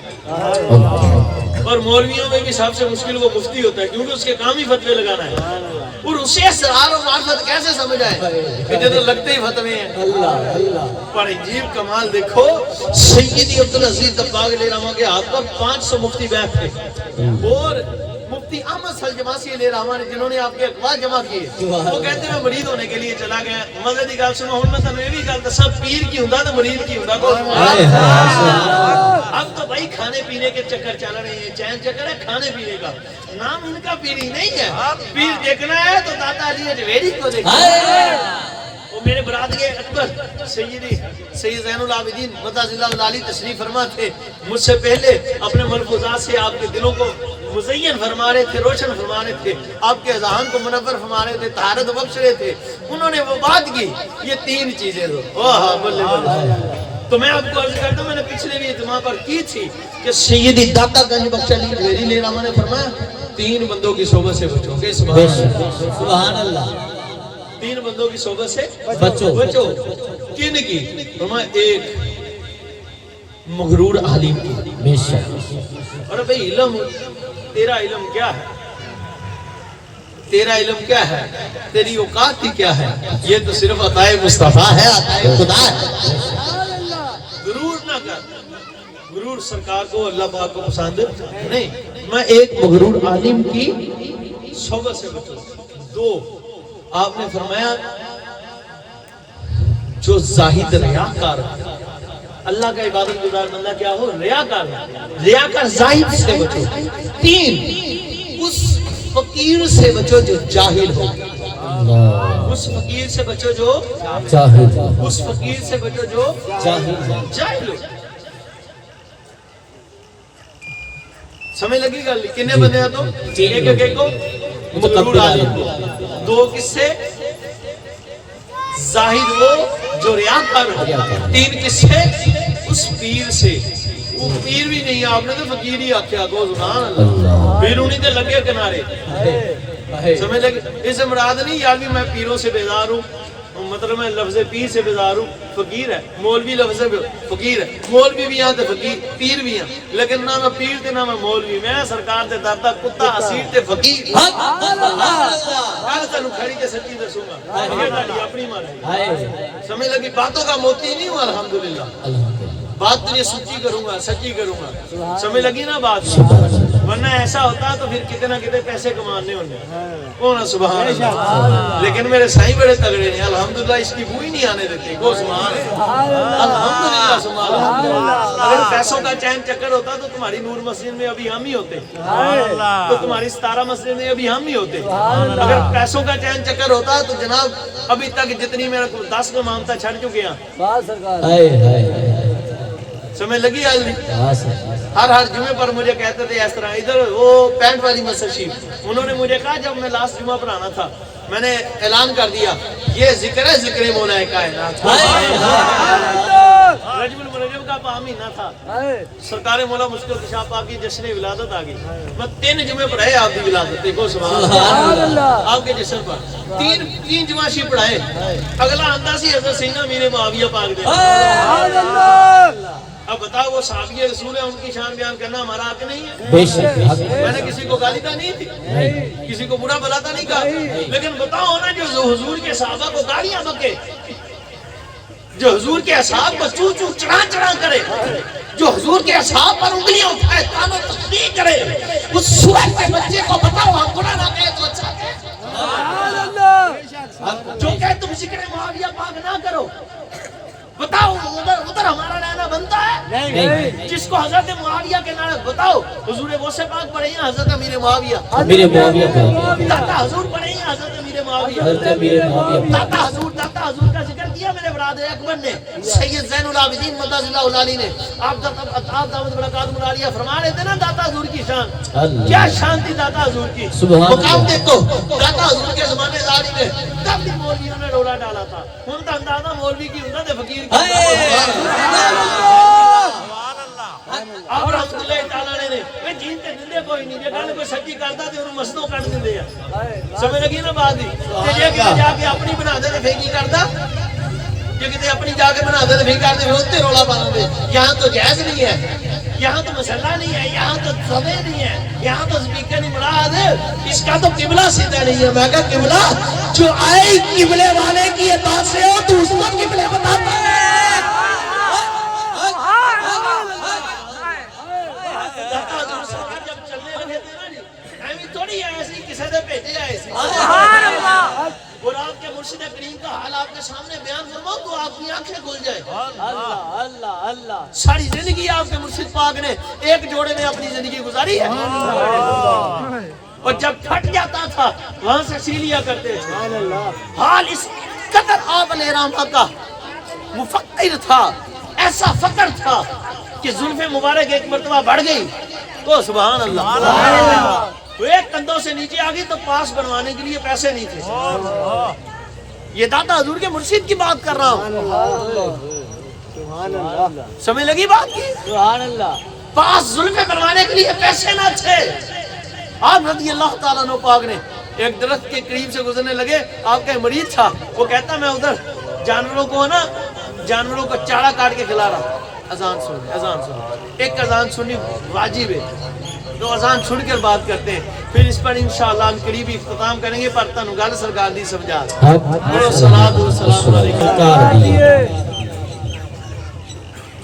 اور مولویوں میں بھی سب سے مشکل وہ مفتی ہوتا ہے، کیونکہ اس کے کام ہی فتوے لگانا ہے۔ اور اسے اسرار و معرفت کیسے سمجھ آئے کہ جدو لگتے ہی فتوے ہیں۔ پر عجیب کمال دیکھو، سیدی عبدالعزیز دباغ علیہ رحمہ کے ہاتھ پر 500 مفتی بیعت تھے، اور مفتی احمد سلجماسی علیہ رحمہ نے جنہوں نے آپ کے اقوال جمع کیے، وہ کہتے ہیں مرید ہونے کے لیے چلا گیا۔ مزے دی گل سنو، ہن میں تانوں یہ بھی گل دساں، پیر کی ہوندا تے مرید کی ہوندا کو؟ اب تو بھائی کھانے پینے کے چکر چل رہے ہیں، چین چکر ہے کھانے پینے کا، نام ان کا پیری نہیں ہے۔ پیر دیکھنا ہے تو داتا علی اجویری کو دیکھنا ہے۔ وہ میرے برادری اکبر سید زین العابدین مدعز اللہ العالی تشریف فرما تھے، مجھ سے پہلے اپنے ملفوظات سے آپ کے دلوں کو مزین فرما رہے تھے، روشن فرما رہے تھے، آپ کے اذہان کو منور فرما رہے تھے، طہارت بخش رہے تھے۔ انہوں نے وہ بات کی، یہ 3 چیزیں دو، بلے بلے۔ تو میں آپ کو عرض کرتا ہوں، میں نے پچھلے بھی اجتماع پر کی تھی کہ سیدی داتا گنج بخش علی اجویری علیہ رحمہ نے فرمایا 3 بندوں کی صحبت سے بچو گے۔ سبحان اللہ۔ 3 بندوں کی صحبت سے بچو۔ کن کی؟ فرمایا 1 مغرور عالم کی۔ بے شک۔ اور بھئی علم، تیرا علم کیا ہے؟ تیرا علم کیا ہے؟ تیری اوقات کی کیا ہے؟ یہ تو صرف عطائے مصطفیٰ ہے، عطائے خدا ہے۔ غرور نہ کر، غرور سرکار کو اللہ پاک کو پسند نہیں۔ میں 1 مغرور عالم کی صحبت سے بچوں۔ 2 آپ نے فرمایا جو زاہد ریاکار، اللہ کا عبادت گزار بندہ کیا ہو؟ ریاکار زاہد سے بچو۔ 3 اس فقیر سے بچو جو جاہل ہو، اس فقیر سے بچو جو جاہل، اس فقیر سے بچو جو جاہل ہو۔ سمجھ لگی گل؟ کنے بندے ہیں تو ایک کو مغرور عالم کو، 2 کس سے؟ زاہد وہ جو ریاکار ہو، 3 کس سے؟ اس پیر سے۔ وہ پیر بھی نہیں، آپ نے تو فقیر ہی آکھیا کو، سبحان اللہ۔ بیرونی تے لگے کنارے، سمجھ لگی؟ اس سے مراد نہیں یار بھی میں پیروں سے بیزار ہوں، مطلب میں لفظ پیر سے بیزار ہوں، فقیر ہے۔ مولوی لفظ فقیر ہے، مولوی بھی ہیں تے فقیر، پیر بھی ہیں، لیکن نہ میں پیر تے نہ میں مولوی، میں سرکار تے داتا کتا اسیر تے فقیر۔ گل تانوں کھڑی تے سچی دسوں گا، یہ تہاڈی اپنی مرضی، سمجھ لگی؟ باتوں کا موتی نہیں ہوں الحمدللہ، بات تجھے سچی کروں گا، سچی کروں گا، سمجھ لگی نا بات؟ ورنہ ایسا ہوتا تو پھر کتنے نہ کتنے پیسے کمانے ہونے کون؟ سبحان اللہ۔ لیکن میرے سائیں بڑے تگڑے ہیں، الحمدللہ اس کی بوئی نہیں آنے دیتے، کو سبحان اللہ، الحمدللہ سبحان اللہ۔ اگر پیسوں کا چین چکر ہوتا تو تمہاری نور مسجد میں ابھی ہم ہی ہوتے، تو تمہاری 17 مسجد میں ابھی ہم ہی ہوتے۔ اگر پیسوں کا چین چکر ہوتا تو جناب ابھی تک جتنی میرے کو 10 کو مامتا چھڑ چکے ہیں۔ سمجھ لگی آج بھی؟ ہر جمعے پر مجھے کہتے تھے اس طرح، ادھر وہ پینٹ والی مسجد شیف، انہوں نے مجھے کہا جب میں لاسٹ جمعہ پر آنا تھا میں نے اعلان کر دیا یہ ذکر ہے ذکر مولا کائنات۔ رجب المرجب کا مہینہ تھا، سرکار مولا مشکل کشا پاک کی جشن ولادت آ گئی۔ میں 3 جمعے پڑھائے آپ کی ولادت، دیکھو سبحان اللہ، آپ کے جشن پر 3 جمعہ پڑھائے۔ اگلا آندہ سی حضرت سیدنا امیر معاویہ پاک دے۔ اب بتاؤ وہ صحابی رسول ہے، ان کی شان بیان کرنا ہمارا حق نہیں ہے؟ بے شک میں نے کسی کو گالی تو نہیں تھی، کسی کو برا بھلا تو نہیں کہا، لیکن بتاؤ نا جو حضور کے صحابہ کو گالیاں بکے، جو حضور کے اصحاب کو چو چو چڑھا چڑھا کرے، جو حضور کے اصحاب پر انگلیاں اٹھائے تانو تشبیہ کرے، اس سور کے بچے کو بتاؤ ہم گناہ نہ کہے تو اچھا کہے۔ جو کہ تم ذکر معاویہ پاک نہ کرو، بتاؤ ادھر ہمارا رہنا بنتا ہے؟ نہیں۔ جس کو حضرت معاویہ کے نام بتاؤ حضور غوث پاک پڑھے ہیں حضرت امیر معاویہ، امیر معاویہ کا داتا حضور پڑھے ہیں حضرت امیر معاویہ، حضرت امیر معاویہ داتا حضور کا ذکر کیا میرے برادر اکبر نے، سید زین العابدین مدد اللہ علی نے، آپ دعوت برکات العالیہ فرما رہے تھے نا داتا حضور کی شان، کیا شان تھی داتا حضور کی، مقام دیکھو داتا حضور کے زمانے داری میں تب بھی مولویوں نے ڈولا ڈالا تھا، ان کا اندازہ مولوی کی ہوں دے فقیر کی۔ آپ رحمت اللہ تعالیٰ نے وہ جین تے دندے کوئی نہیں، جے گل کوئی سچی کرتا تے انہوں مسنوں کٹ دندے ہیں، سمجھ لگی نا بات دی، جے کتے جا کے اپنی بنا دے تے پھیکی کرتا، جے کتے اپنی جا کے بنا دے تے پھیکی کرتے وہ تے رولا پانا دے، یہاں تو جائز نہیں ہے، یہاں تو مسئلہ نہیں ہے، یہاں تو زبے نہیں ہے، یہاں تو سپیکر نہیں بڑھا دے، اس کا تو قبلہ سیدھا نہیں ہے۔ میں کہا قبلہ جو آئی قبلے والے کی اطاعت سے ہو تو اس کو قبلے بتاتا ہے۔ جب چلنے لگے تھے نا جی ایمی تھوڑی ایسی کسی نے بھیجے ایسی، اور آپ کے مرشد کریم کا حال آپ کے سامنے بیان فرماؤں تو آپ کی آنکھیں کھل جائے۔ ساری زندگی آپ کے مرشد پاک نے ایک جوڑے میں اپنی زندگی گزاری ہے، اور جب پھٹ جاتا تھا وہاں سے سی لیا کرتے تھے۔ حال اس قدر آپ علیہ رحمہ کا مفکر تھا، ایسا فقر تھا کہ زلف مبارک ایک مرتبہ بڑھ گئی تو سبحان اللہ وہ ایک کندھوں سے نیچے آ گئی تو پاس بنوانے کے لیے پیسے نہیں تھے۔ یہ داتا حضور کے مرشد کی بات کر رہا ہوں، سمجھ لگی بات کی؟ پاس زلفیں بنوانے کے لیے پیسے نہ تھے۔ آپ رضی اللہ تعالیٰ عنہ پاک نے ایک درخت کے قریب سے گزرنے لگے، آپ کا مریض تھا، وہ کہتا میں ادھر جانوروں کو نا جانوروں کو چارہ کاٹ کے کھلا رہا، اذان سن، ایک اذان سنی واجب ہے، تو اذان سن کر بات کرتے ہیں، پھر اس پر انشاءاللہ ہم قریبی اختتام کریں گے، پر تنو گل سرکار دی سمجھا صلاۃ و سلام علیکم۔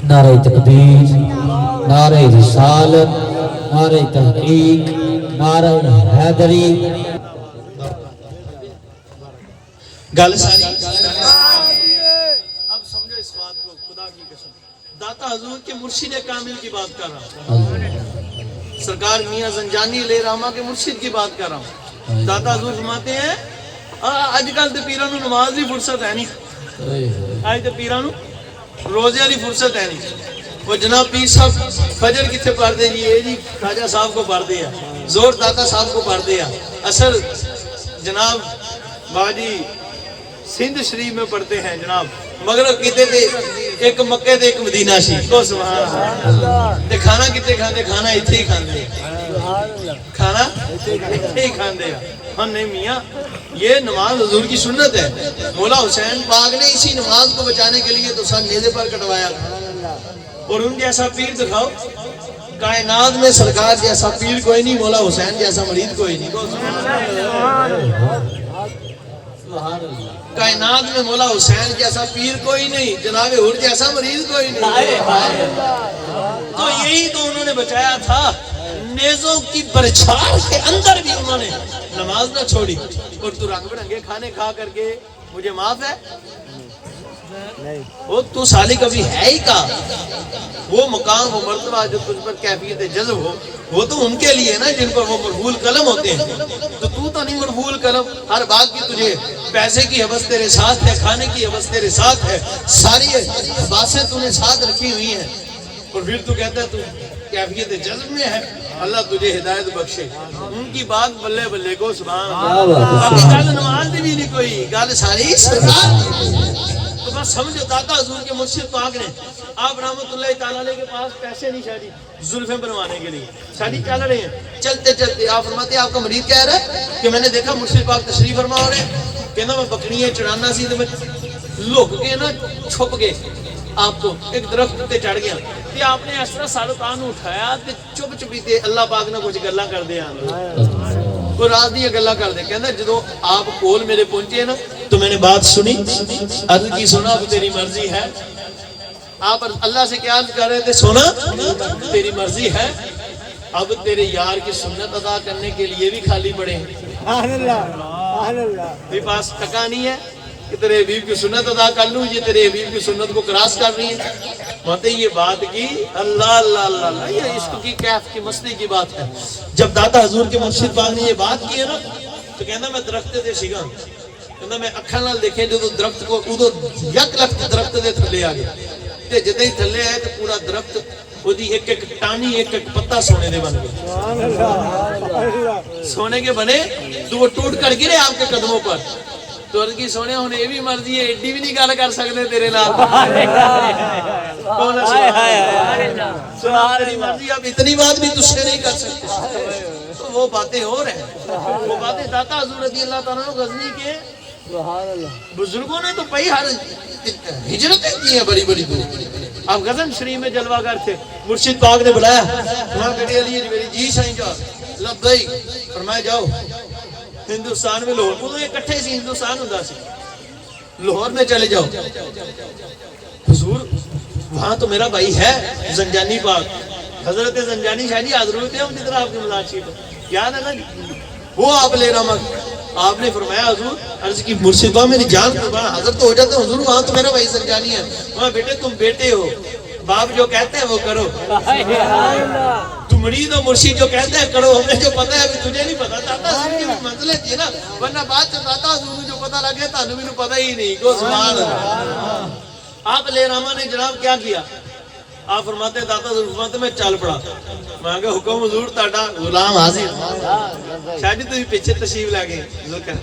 نعرہ تکبیر، نعرہ رسالت، نعرہ تحقیق، نعرہ حیدری۔ گل ساری اب سمجھو اس بات کو، خدا کی قسم داتا حضور کے مرشد کامل کی بات کر رہا ہوں، سرکار میاں زنجانی علیہ رحمہ کے مرشد کی بات کر رہا ہوں۔ داتا حضور فرماتے ہیں آج کل تے پیراں نوں نماز دی فرصت ہے نہیں، آج تے پیراں نوں روزے والی فرصت ہے نہیں، وہ جناب پیر صاحب فجر کتنے پڑھ دے جی، جی خواجہ صاحب کو پڑھ دیا، زور داتا صاحب کو پڑھ دیا، اثر جناب باجی سندھ شریف میں پڑھتے ہیں جناب، مگر کتے تھے ایک مکے تے ایک مدینہ شریف کو سبحان اللہ، تے کھانا کتے کھاندے، کھانا ایتھے ہی کھاندے، کھانا ایتھے ہی کھاندے۔ ہم نہیں میاں یہ نماز حضور کی سنت ہے، مولا حسین پاک نے اسی نماز کو بچانے کے لیے تو سر نیزے پر کٹوایا تھا، اور ان جیسا پیر دکھاؤ کائنات میں، سرکار جیسا پیر کوئی نہیں، مولا حسین جیسا مرید کوئی نہیں، کائنات میں مولا حسین جیسا پیر کوئی نہیں، جناب حور جیسا مریض کوئی نہیں، تو یہی تو انہوں نے بچایا تھا، نیزوں کی برچھاڑ کے اندر بھی انہوں نے نماز نہ چھوڑی، اور تو رنگ برنگے کھانے کھا کر کے مجھے معاف ہے، وہ تو سالی کبھی ہے ہی کا، وہ مقام وہ مرتبہ جو تجھ پر کیفیت جذب ہو وہ تو ان کے لیے نا جن پر وہ مرحول قلم ہوتے ہیں، تو نہیں مرحول قلم، ہر بات کی تجھے پیسے کی حوث تیرے ساتھ ہے، کھانے کی حوث تیرے ساتھ ہے، ساری باتیں تو نے ساتھ رکھی ہوئی ہیں، اور پھر تو کہتا ہے تو کیفیت جذب میں ہے، اللہ تجھے ہدایت بخشے۔ ان کی بات بلے بلے کو سبحان اللہ۔ اب گل نماز دی بھی نہیں کوئی گل ساری سرکار تو بس سمجھو داتا حضور کے مرشد پاک نے آپ رحمت اللہ تعالیٰ علیہ کے پاس پیسے نہیں شادی زلفیں بنوانے کے لیے شادی چل رہے ہیں، چلتے چلتے آپ فرماتے ہیں آپ کا مرید کہہ رہا ہے کہ میں نے دیکھا مرشد پاک تشریف فرما ہو رہے ہیں، کہنا میں بکریاں چڑھانا سی تو میں لک کے نا چھپ گئے آپ کو ایک درخت تے چڑھ گیا تے آپ نے اس طرح سارتان اٹھایا تے چپ چپی تے اللہ پاک نے کچھ گلاں کر دیا کوئی راز دی گلاں کر دے کہندا جدوں آپ کول میرے پہنچے نا تو میں نے بات سنی عرض کی سنا اب تیری مرضی ہے، آپ اللہ سے کیا عرض کر رہے تھے سونا تیری مرضی ہے، اب تیرے یار کی سنت ادا کرنے کے لیے بھی خالی پڑے ہیں، میرے پاس ٹکا نہیں ہے کہ تیرے حبیب کی سنت ادا کر لوں، یہ تیرے حبیب کی سنت کو کراس کر رہی ہے۔ ماتے یہ بات کی اللہ اللہ اللہ اللہ، یہ عشق کی کیف کی مستی کی بات ہے۔ جب داتا حضور کے مرشد پاک نے یہ بات کی ہے نا تو کہنا میں درخت دے سیگا، کہنا میں اکھاں نال دیکھیں جو درخت کو ادو یک لخت درخت دے تھلے آ گیا تے جدے ہی تھلے آئے تو پورا درخت وہ دی ایک ایک ٹانی ایک ایک پتا سونے دے بن گئے، سونے کے بنے تو وہ ٹوٹ کر گرے آپ کے قدموں پر، تو عرض کی سونے ہونے یہ بھی مرضی ہے ایڈی بھی نہیں گل کر سکتے تیرے نال کون سنا تیری مرضی اب اتنی بات بھی تجھ سے نہیں کر سکتے، تو وہ باتیں ہو رہے ہیں، وہ باتیں داتا حضور رضی اللہ تعالیٰ غزنی کے بزرگوں نے تو پئی ہر ہجرتیں کی ہیں بڑی بڑی دور۔ اب غزن شریف میں جلوہ گر تھے، مرشد پاک نے بلایا وہاں بیٹے علی میری جی سائیں جا لبیک فرمایا جاؤ ہندوستان میں لاہور کو یہ کٹھے سی ہندوستان ہوتا سی لاہور میں چلے جاؤ، حضور وہاں تو میرا بھائی ہے زنجانی پاک حضرت زنجانی شاہ جی حاضر ہوتے ہیں ہم جدھر آپ کی ملاد شریف یاد ہے نا جی وہ آپ لے رہا آپ نے فرمایا حضور عرض کی مرشد پاک میری جان قربان حضر تو ہو جاتے ہیں حضور وہاں تو میرا بھائی زنجانی ہے، وہاں بیٹے تم بیٹے ہو باپ جو کہتے ہیں وہ کرو، تم مرید و مرشید جو کہتے ہیں کرو، ہمیں جو پتہ ہے ابھی تجھے نہیں پتا، داتا حضور کی منزلیں تھی نا ورنہ بات سے داتا حضور کو جو پتہ لگے تانوں بھی پتہ ہی نہیں کو سبحان اللہ۔ آپ لے راما نے جناب کیا کیا آپ فرماتے ہیں داتا حضور فرماتے میں چل پڑا، میں کہا حکم حضور تاڑا غلام حاضر شاید تو پیچھے تشریف لے گئے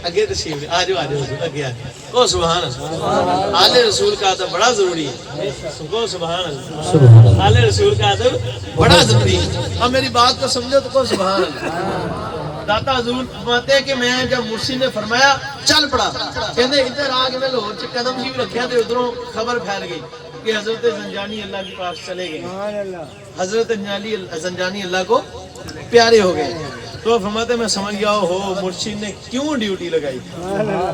اگے تشریف آجو آجو حضور اگے آجو کو سبحان اللہ، آل رسول کا ادب بڑا ضروری ہے کو سبحان اللہ، آل رسول کا ادب بڑا ضروری ہے۔ اب میری بات کو سمجھو تو کو سبحان اللہ۔ داتا حضور فرماتے ہیں کہ میں جب مرشد نے فرمایا چل پڑا کہتے ادھر آ کے میں لاہور سے قدم جی رکھیا تو ادھروں خبر پھیل گئی کہ حضرت زنجانی اللہ کے پاس چلے گئے، حضرت زنجانی اللہ کو پیارے ہو گئے، تو فرماتے میں سمجھ گیا ہو مرشد نے کیوں ڈیوٹی لگائی،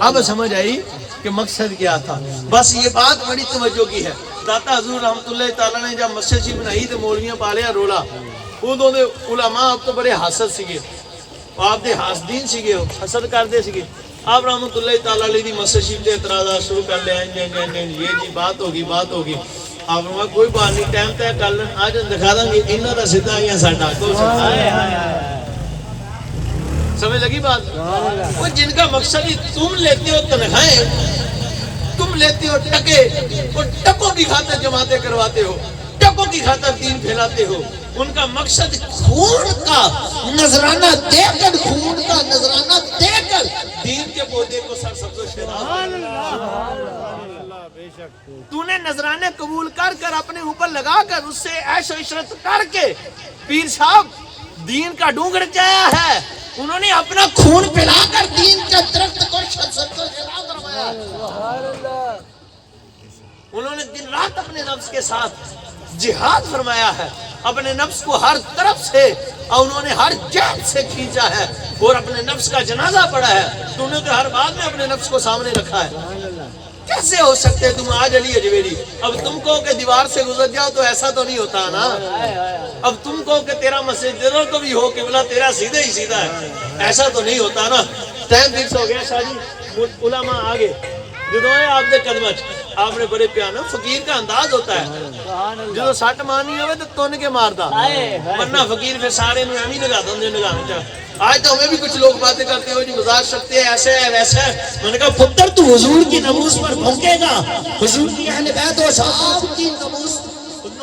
اب سمجھ آئی کہ مقصد کیا تھا۔ بس یہ بات بڑی توجہ کی ہے، داتا حضور رحمت اللہ تعالیٰ نے جب مسجد شریف بنائی تو مولویاں پالیا رولا ادوں دے علماء آپ تو بڑے حسد سگے آپ دے حاسدین سگے حسد کردے سگے، آپ رحمت اللہ تعالیٰ علیہ دی مسجد شریف تے اعتراضات شروع کر لے یہ جی بات ہوگی آپ نے کوئی بات نہیں ٹائم طے کر لیں آج دکھا دیں گے انہاں دا سیدھا یا ساڈا کو سمجھ لگی بات، وہ جن کا مقصد ہی تم لیتے ہو تنخواہیں تم لیتے ہو ٹکے اور ٹکوں کی خاطر جماعتیں کرواتے ہو ٹکوں کی خاطر دین پھیلاتے ہو، ان کا مقصد خون کا نذرانہ دے کر خون کا نذرانہ دے کر دین کے پودے کو سرسبز شہاب، تو نے نذرانے قبول کر کر اپنے اوپر لگا کر اس سے عیش و عشرت کر کے پیر صاحب دین کا ڈونگر چایا ہے، انہوں نے اپنا خون پلا کر دین کے درخت کو سرسبز شہاب فرمایا، انہوں نے دن رات اپنے نفس کے ساتھ جہاد فرمایا ہے، اپنے نفس کو ہر طرف سے اور انہوں نے ہر جانب سے کھینچا ہے اور اپنے نفس کا جنازہ پڑا ہے، تو انہوں نے ہر بات میں اپنے نفس کو سامنے رکھا ہے۔ کیسے ہو سکتے تم آج علی اجویری اب تم کو کہ دیوار سے گزر جاؤ تو ایسا تو نہیں ہوتا نا، اب تم کو کہ تیرا مسجد کو بھی ہو قبلہ تیرا سیدھے ہی سیدھا ہے ایسا تو نہیں ہوتا نا۔ ٹائم فکس ہو گیا شاہ جی علماء آگے جدو ہے آپ دے قدمہ آپ نے بڑے پیانا فقیر کا انداز ہوتا ہے جدو سٹ مانی ہوئے تو تن کے ماردا ورنہ فقیر پھر سارے نو ایمی نگاہ دیں نگاہ چاہ۔ آج تو ہمیں بھی کچھ لوگ باتیں کرتے ہو جی مزاج سکتے ہیں ایسے ہے ویسے ہے، میں نے کہا پتر تو حضور کی نموز پر بھونکے گا، حضور کی اہل بیت و صحاب کی نموز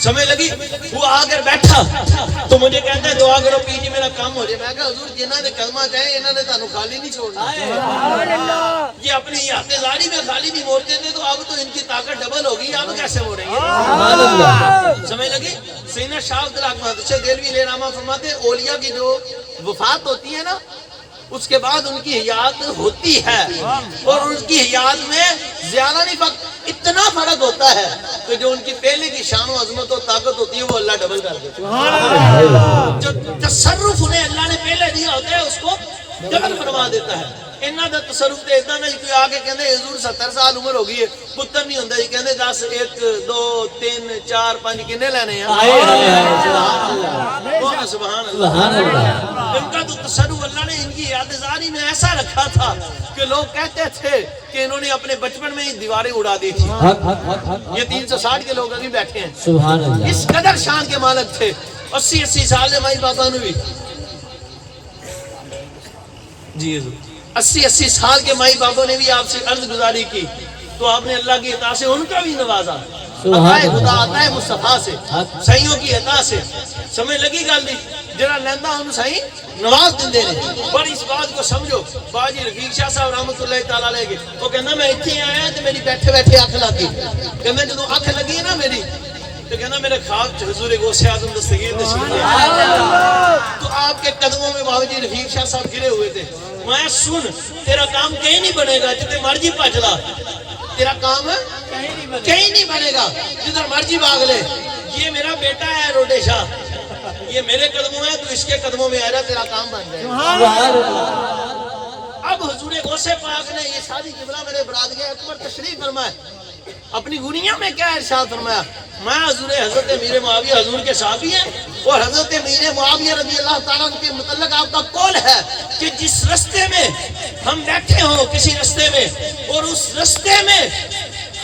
سمجھ لگی؟ وہ آ کر بیٹھا تو مجھے کہتا ہے دعا کرو پیر جی میرا کام ہو جائے. میں کہا حضور جنہاں نے کلمہ چاہے انہوں نے تانوں خالی نہیں چھوڑنا. یہ اپنی اعتزاری میں خالی نہیں موڑتے تھے تو اب تو ان کی طاقت ڈبل ہوگی, اب کیسے موڑیں گے؟ سمجھ لگی؟ سیدنا شاہ عبدالحق محمد دہلوی علیہ رحمہ فرماتے ہیں اولیاء کی جو وفات ہوتی ہے نا اس کے بعد ان کی حیات ہوتی ہے, اور ان کی حیات میں زیادہ نہیں اتنا فرق ہوتا ہے کہ جو ان کی پہلے کی شان و عظمت و طاقت ہوتی ہے وہ اللہ ڈبل کر دیتا ہے. جو تصرف انہیں اللہ نے پہلے دیا ہوتا ہے اس کو ڈبل فرما دیتا ہے. انہاں دا تصرف تے اتنا نہیں کوئی آ کے کہندے حضور 70 سال عمر ہو گئی ہے پتر نہیں ہوندا جی کہندے 10 1 2 3 4 5 کنے لینے ہیں. سبحان اللہ. ان کا تو تصرف اللہ نے ان کی یادگاری میں ایسا رکھا تھا کہ لوگ کہتے تھے کہ انہوں نے اپنے بچپن میں ہی دیواریں اڑا دی تھی. یہ 360 کے لوگ ابھی بیٹھے ہیں. سبحان اللہ. اس قدر شان کے مالک تھے. 80 سال میں مائی بابا نے بھی جی 80 سال کے مائی بابوں نے بھی آپ سے عرض گزاری کی تو آپ نے اللہ کی عطا سے ان کا بھی نوازا. عطائے خدا عطائے مصطفیٰ سے سائیوں کی عطا سے. سمجھ لگی گل دی جڑا لیندا ہم سائیں نواز دیندے نے. پر اس بات کو سمجھو باجی رفیق شاہ صاحب رحمۃ اللہ تعالی علیہ کے وہ کہندا میں ایتھے آیا تے میری بیٹھے بیٹھے اکھ لگ گئی. کہندا جدوں اکھ لگی نا میری تو کہنا میرے خواب چ حضور غوث اعظم دستگیر تشریف لے تو آپ کے قدموں میں بابا جی رفیق شاہ صاحب گرے ہوئے تھے. میں سن تیرا کام کہیں نہیں بنے گا جتنے مرضی بھج لا, تیرا کام کہیں نہیں بنے گا جدھر مرضی بھاگ لے. یہ میرا بیٹا ہے روڈے شاہ, یہ میرے قدموں میں تو اس کے قدموں میں آ رہا تیرا کام بن جائے. اب حضور غوث پاک نے یہ شادی قبلہ میرے برادری اکبر تشریف فرمائے اپنی گنیا میں کیا ارشاد فرمایا. میں حضور حضرت امیر معاویہ حضور کے صحابی ہیں اور حضرت امیر معاویہ رضی اللہ تعالیٰ کے متعلق آپ کا قول ہے کہ جس رستے میں ہم بیٹھے ہوں کسی رستے میں اور اس رستے میں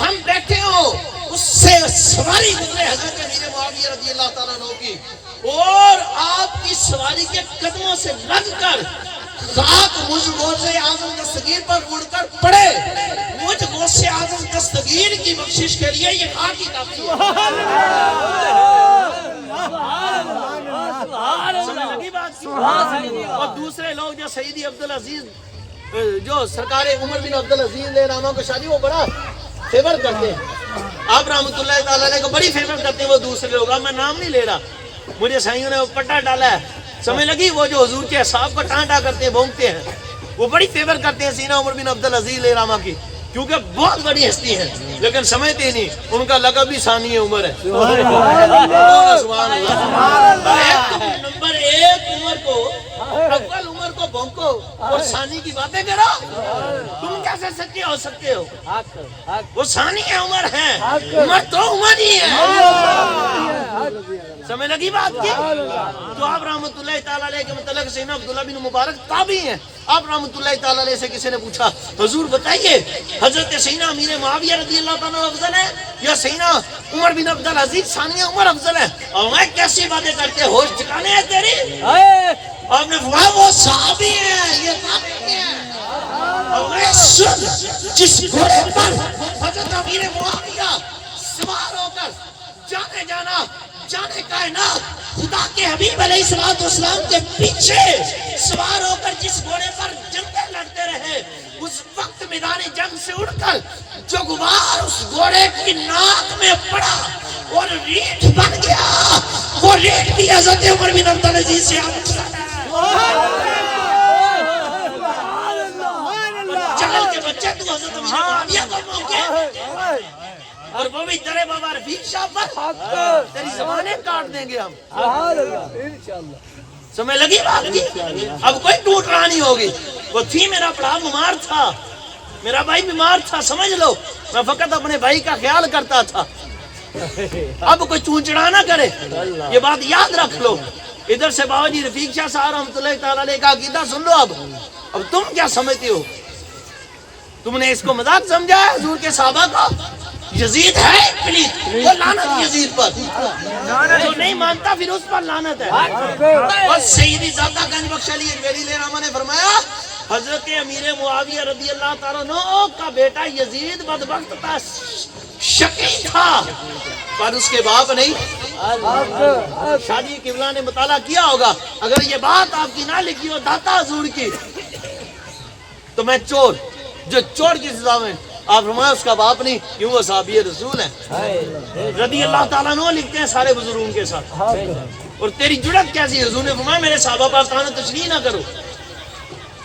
ہم بیٹھے ہوں اس سے سواری گزرے حضرت امیر معاویہ رضی اللہ تعالیٰ عنہ کی اور آپ کی سواری کے قدموں سے لگ کر خاک مجھ غوث اعظم دستگیر پر اڑ کر پڑے, مجھ غوث اعظم دستگیر کی بخشش کے لیے یہ خاک ہی کافی ہے. سمجھ لگی بات کی؟ اور دوسرے لوگ جو سیدی عبدالعزیز جو سرکار عمر بن عبدالعزیز علیہ رحمہ کو شادی وہ بڑا فیور کرتے ہیں. آپ رحمۃ اللہ تعالیٰ علیہ کو بڑی فیور کرتے ہیں وہ دوسرے لوگ. اب میں نام نہیں لے رہا, مجھے سائیوں نے وہ پٹا ڈالا ہے. سمجھ لگی؟ وہ جو حضور کے اصحاب کو ٹانٹا کرتے ہیں بھونکتے ہیں وہ بڑی فیور کرتے ہیں سیدنا عمر بن عبدالعزیز علیہ رحمہ کی کیونکہ بہت بڑی ہستی ہیں لیکن سمجھتے نہیں ان کا لقب بھی ثانی عمر ہے. سبحان اللہ. نمبر 1 عمر کو اول عمر کو بھونکو اور ثانی کی باتیں کرو, تم کیسے سچے ہو سکتے ہو؟ وہ ثانی ہے عمر ہے, عمر تو عمر ہی ہے. سمجھ لگی بات کی؟ تو آپ رحمۃ اللہ تعالیٰ علیہ کے متعلق سیدنا عبداللہ بن مبارک تابعی ہیں. آپ رحمۃ اللہ تعالیٰ علیہ سے کسی نے پوچھا حضور بتائیے حضرت سیدنا امیر معاویہ رضی اللہ تعالیٰ افضل ہے یا سیدنا عمر بن عبدالعزیز ثانیہ عمر افضل ہے؟ اور میں کیسی باتیں کرتے ہوش ٹھکانے ہیں تیری؟ آپ نے فرمایا وہ صحابی ہیں یہ تابعی ہیں. اور میں سن جس گھوڑے پر حضرت امیر معاویہ سوار ہو کر جانے جانا جانے کائنات خدا کے حبیب علیہ السلام کے پیچھے سوار ہو کر جس گھوڑے پر جنگیں لڑتے رہے اس وقت میدان جنگ سے اڑ کر جو غبار اس گھوڑے کی ناک میں پڑا اور ریٹھ بن گیا وہ ریٹھ بھی حضرت عمر بن عبدالعزیز سے چل کے بچے تو حضرت امیر معاویہ کو موقع اور وہ بھی تیرے بابا رفیق شاہ پر تیری زبانیں کاٹ دیں گے ہم. سمجھ لگی بات کی؟ اب کوئی ٹوٹ رہا نہیں ہوگی. وہ تھی میرا بڑا بیمار تھا, میرا بھائی بیمار تھا, سمجھ لو میں فقط اپنے بھائی کا خیال کرتا تھا. اب کوئی چونچڑا نہ کرے, یہ بات یاد رکھ لو. ادھر سے بابا جی رفیق شاہ صاحب رحمۃ اللہ تعالیٰ علیہ کا عقیدہ سن لو. اب تم کیا سمجھتے ہو؟ تم نے اس کو مذاق سمجھا ہے حضور کے صحابہ کا؟ یزید ہے پلیت, وہ لعنت یزید پر, جو نہیں مانتا پھر اس پر لعنت ہے. اور سیدی ذاتہ گنج بخش علی اجمیری علیہ رحمہ نے فرمایا حضرت امیر معاویہ رضی اللہ تعالیٰ عنہ کا بیٹا یزید بدبخت تھا, شقی تھا پر اس کے باپ نہیں. شادی قبلہ نے مطالعہ کیا ہوگا. اگر یہ بات آپ کی نہ لکھی ہو داتا حضور کی تو میں چور جو چور کی سزا میں آپ فرمایا اس کا باپ نہیں کیوں وہ صحابی رسول ہیں رضی اللہ تعالیٰ عنہ لکھتے ہیں سارے بزرگوں کے ساتھ. اور تیری جرت کیسی؟ حضور نے فرمایا میرے صحابہ پاک خانہ تشریح نہ کرو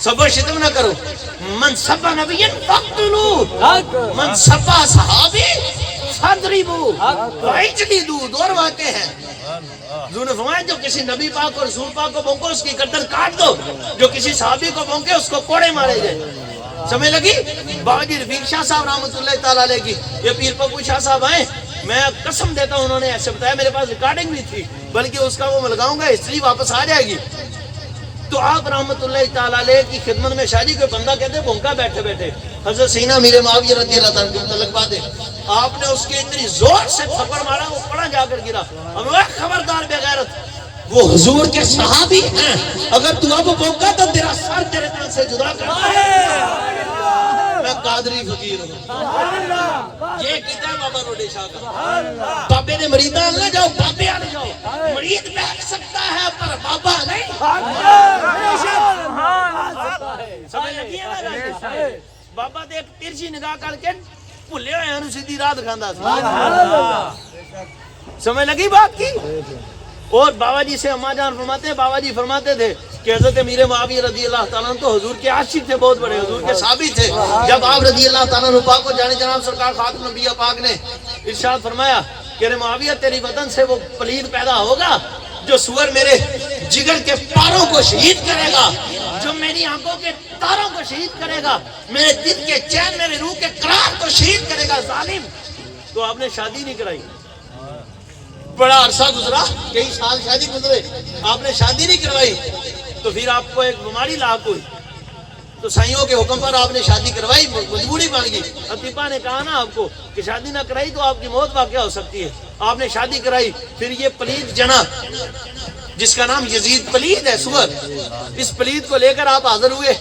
سب و شتم نہ کرو. من سب نبی فقتلوا من سب صحابی فضربوا واجلدوا. دو روایتیں ہیں. حضور نے فرمایا جو کسی نبی پاک اور رسول پاک کو بھونکو اس کی گردن کاٹ دو, جو کسی صحابی کو بھونکے اس کو کوڑے مارے جائے. سمجھ لگی؟ بابا جی رفیق شاہ صاحب رحمۃ اللہ تعالیٰ علیہ کی یہ پیر پپو شاہ صاحب آئے, میں قسم دیتا ہوں انہوں نے ایسے بتایا, میرے پاس ریکارڈنگ بھی تھی بلکہ اس کا وہ میں لگاؤں گا ہسٹری واپس آ جائے گی. تو آپ رحمۃ اللہ تعالیٰ علیہ کی خدمت میں شادی کوئی بندہ کہتے بھونکا بیٹھے بیٹھے حضرت سینہ میر معاویہ رضی اللہ تعالیٰ عنہ لگوا دے. آپ نے اس کے اتنی زور سے تھپڑ مارا وہ پڑا جا کر گرا. اب وہ خبردار بے غیرت وہ حضور کے صحابی ہیں, اگر تو اب بھونکا تو تیرا سر تیرے تن سے جدا کر میں قادری فقیر ہوں. یہ کہتا ہے بابا روڈے شاہ کا. بابے نے مریدان نہ جاؤ بابے آنے جاؤ. مرید بیٹھ سکتا ہے پر بابا نہیں. سمجھ لگی ہے نا؟ بابا دے ایک ترچھی نگاہ کر کے بھلے ہوئے ہیں سیدھی راہ دکھاندہ تھا. سمجھ لگی بات کی؟ اور بابا جی سے اماں جان فرماتے ہیں بابا جی فرماتے تھے کہ حضرت امیر معاویہ رضی اللہ تعالیٰ عنہ تو حضور کے عاشق تھے, بہت بڑے حضور کے صحابی تھے. جب آپ رضی اللہ تعالیٰ عنہ پاک کو جانے جناب سرکار خاتم الانبیاء پاک نے ارشاد فرمایا کہ معاویہ تیری وطن سے وہ پلید پیدا ہوگا جو سور میرے جگر کے پاروں کو شہید کرے گا, جو میری آنکھوں کے تاروں کو شہید کرے گا, میرے دل کے چین میرے روح کے قرار کو شہید کرے گا ظالم. تو آپ نے شادی نہیں کرائی, بڑا عرصہ گزرا, کئی سال شادی گزرے, آپ نے شادی نہیں کروائی. تو پھر آپ کو ایک بیماری لاحق ہوئی تو سائیوں کے حکم پر آپ نے شادی کروائی, مجبوری بن گئی. عطیفہ نے کہا نا آپ کو کہ شادی نہ کرائی تو آپ کی موت واقع ہو سکتی ہے. آپ نے شادی کرائی. پھر یہ پلید جنا جس کا نام یزید پلید ہے سور, اس پلید کو لے کر آپ حاضر ہوئے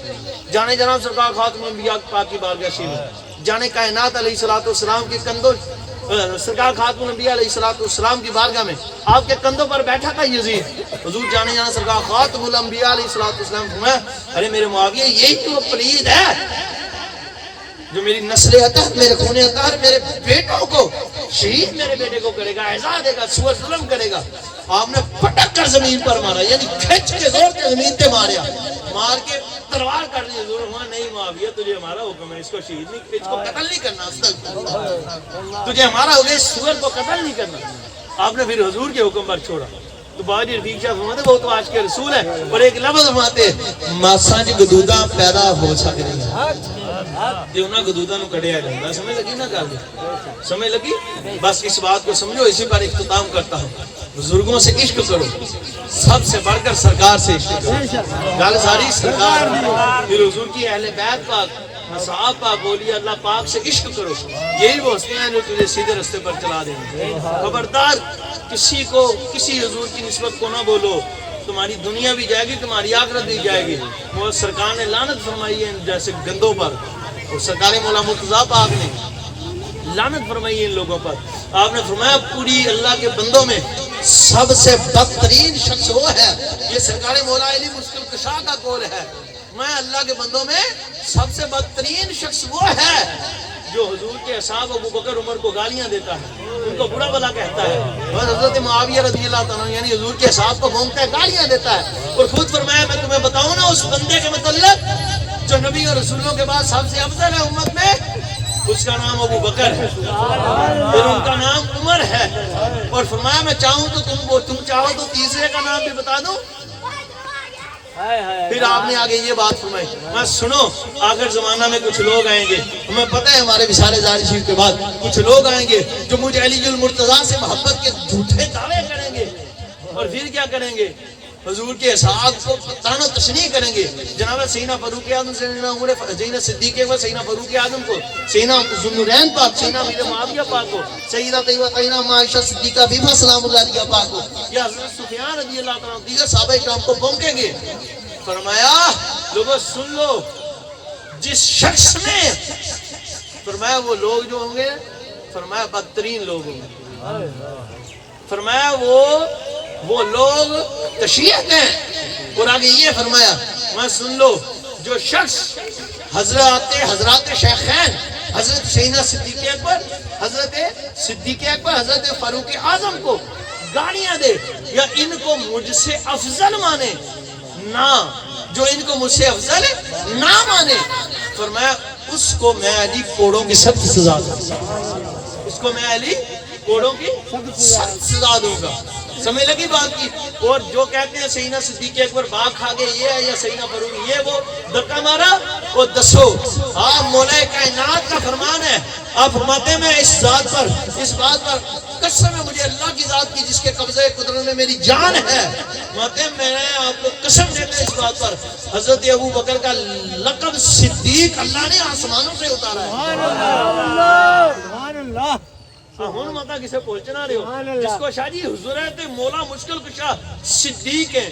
جانے جناب سرکار خاتم الانبیاء پاک کی بارگاہ شریف, جانے کائنات علیہ الصلوۃ والسلام کے کندھوں سرکار خاتم الانبیاء علیہ الصلوۃ والسلام کی بارگاہ میں آپ کے کندھوں پر بیٹھا تھا یزید. حضور جانے جانا سرکار خاتم الانبیاء علیہ الصلوۃ والسلام فرمایا ارے میرے معاویہ یہی تو وہ پلید ہے جو میری نسل اطہر میرے خون اطہر میرے بیٹوں کو شہید میرے بیٹے کو کرے گا, اعزاز دے گا, سور ظلم کرے گا. آپ نے پٹک کر زمین پر مارا, یعنی کھچ کے زور کے زمین پہ ماریا, مار کے تلوار کر لی. حضور ہوا نہیں معاویہ تجھے ہمارا حکم ہے, اس کو شہید نہیں, اس کو قتل نہیں کرنا, تجھے ہمارا حکم ہے اس سور کو قتل نہیں کرنا. آپ نے پھر حضور کے حکم پر چھوڑا. تو باجی رفیق شاہ فرماتے وہ تو آج کے رسول ہے, اور ایک لفظ فرماتے ماساں دی گدودا پیدا ہو سکتی ہے یہ انہاں گدودا نو کڈیا جاندا. سمجھ لگی نا گل؟ سمجھ لگی؟ بس اس بات کو سمجھو. اسی پر اختتام کرتا ہوں. بزرگوں سے عشق کرو, سب سے بڑھ کر سرکار سے عشق کرو. گل ساری سرکار, پھر حضور کی اہل بیت پاک اصحاب پاک اولیاء اللہ پاک سے عشق کرو. یہی وہ ہستی ہیں جو تجھے سیدھے رستے پر چلا دیں گے. خبردار کسی کو کسی حضور کی نسبت کو نہ بولو, تمہاری دنیا بھی جائے گی تمہاری آخرت بھی جائے گی. وہ سرکار نے لعنت فرمائی ہے جیسے گندوں پر, اور سرکار مولا مرتضیٰ پاک نے لعنت فرمائی ہے ان لوگوں پر. آپ نے فرمایا پوری اللہ کے بندوں میں سب سے بدترین شخص وہ ہے, یہ سرکار مولا علی مشکل کشا کا قول ہے, میں اللہ کے بندوں میں سب سے بدترین شخص وہ ہے جو حضور کے اصحاب ابو بکر عمر کو گالیاں دیتا ہے, ان کو برا بلا کہتا ہے. اور حضرت معاویہ رضی اللہ تعالیٰ یعنی حضور کے اصحاب کو بھونکتا ہے, گالیاں دیتا ہے. اور خود فرمایا میں تمہیں بتاؤں نا اس بندے کے متعلق جو نبی اور رسولوں کے بعد سب سے افضل ہے امت میں, اس کا نام ابو بکر ہے اور ان کا نام عمر ہے. اور فرمایا میں چاہوں تو تم چاہو تو تیسرے کا نام بھی بتا دوں. پھر آپ نے آگے یہ بات فرمائی, میں سنو آخر زمانہ میں کچھ لوگ آئیں گے, ہمیں پتہ ہے ہمارے وصال زاری شریف کے بعد کچھ لوگ آئیں گے جو مجھے علی المرتضیٰ سے محبت کے جھوٹے دعوے کریں گے, اور پھر کیا کریں گے, حضور کے اصحاب کو طعن و تشنیع کریں گے. جناب سیدنا فاروق اعظم سیدنا عمر سیدنا صدیق اکبر سیدنا فاروق اعظم کو, سیدنا ذوالنورین پاک سیدنا امیر معاویہ پاک کو, سیدہ طیبہ طاہرہ عائشہ صدیقہ بیوہ سلام اللہ علیہا پاک کو, یا حضرت سفیان رضی اللہ تعالیٰ دیگر صحابہ کرام کو بھونکیں گے. فرمایا لوگوں سن لو, جس شخص نے فرمایا وہ لوگ جو ہوں گے فرمایا بدترین لوگ ہوں گے. فرمایا وہ لوگ تشیعت ہیں. اور آگے یہ فرمایا میں سن لو جو شخص حضرات شیخین حضرت سیدنا صدیق اکبر حضرت فاروق اعظم کو گالیاں دے یا ان کو مجھ سے افضل مانے نہ، جو ان کو مجھ سے افضل نہ مانے، فرمایا اس کو میں علی کوڑوں کی سخت سزا دوں گا. اس کو میں علی کوڑوں کی سخت سزا دوں گا. سمجھ لگی بات کی. اور جو کہتے ہیں سیدنا صدیق اکبر باغ کھا گئے یہ ہے یا سیدنا فاروق یہ وہ دھکا مارا اور دسو آپ مولا کائنات کا فرمان ہے. آپ فرماتے ہیں میں اس بات پر قسم ہے مجھے اللہ کی ذات کی جس کے قبضے قدرت میں میری جان ہے، فرماتے ہیں میں آپ کو قسم دیتا اس بات پر حضرت ابو بکر کا لقب صدیق اللہ نے آسمانوں سے اتارا ہے. سبحان اللہ. ہوں ماتا کسے پہنچنا رہے ہو جس کو شاہ جی حضور ہے تو مولا مشکل کشا صدیق ہے.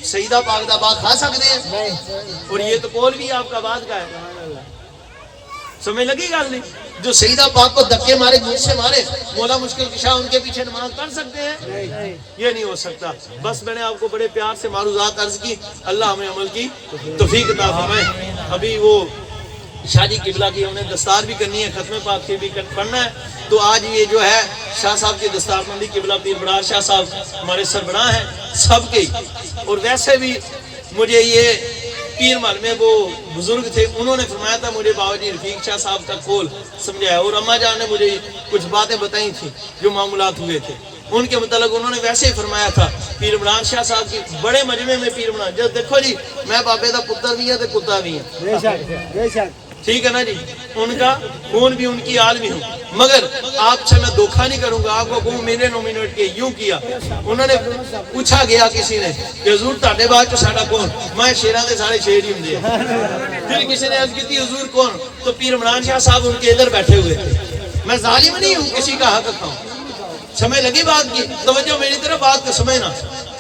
سیدہ پاک دا باغ کھا سکتے ہیں اور یہ تو قول بھی آپ کا بات کا ہے. سمجھ لگی گل نہیں. جو سیدہ پاک کو دھکے مارے جھوٹ سے مارے مولا مشکل کشا ان کے پیچھے نماز پڑھ سکتے ہیں؟ یہ نہیں ہو سکتا. بس میں نے آپ کو بڑے پیار سے معروضات عرض کی. اللہ ہمیں عمل کی توفیق عطا فرمائے. ابھی وہ شاہ جی قبلہ کی ہم نے دستار بھی کرنی ہے، ختم پاک سے بھی پڑھنا ہے. تو آج یہ جو ہے شاہ صاحب کی دستار بندی قبلہ پیر بڑار شاہ صاحب ہمارے سربراہ ہیں سب کے. اور ویسے بھی مجھے یہ پیر مال میں وہ بزرگ تھے انہوں نے فرمایا تھا مجھے بابا جی رفیق شاہ صاحب کا قول سمجھایا. اور اماں جان نے مجھے کچھ باتیں بتائی تھیں جو معاملات ہوئے تھے ان کے متعلق انہوں نے ویسے ہی فرمایا تھا. پیر عمران شاہ صاحب کی بڑے مجمع میں پیر عمران جب دیکھو جی میں بابے دا پتر بھی ہے تو کتا بھی ہے، ٹھیک ہے نا جی. ان کا خون بھی ان کی آل بھی ہوں. مگر آپ سے میں دھوکھا نہیں کروں گا. آپ کو کہوں میرے نومینیٹ کے یوں کیا. انہوں نے پوچھا گیا کسی نے کہ حضور تاڑے بعد چو ساڑا کون؟ میں شیران دے سارے شیر ہی ہوں دے. پھر کسی نے عرض کی تھی حضور کون؟ تو پیر عمران شاہ صاحب ان کے ادھر بیٹھے ہوئے تھے. میں ظالم نہیں ہوں کسی کا حق رکھتا ہوں. سمجھ لگی بات کی. توجہ میری طرف بات کو سمجھنا.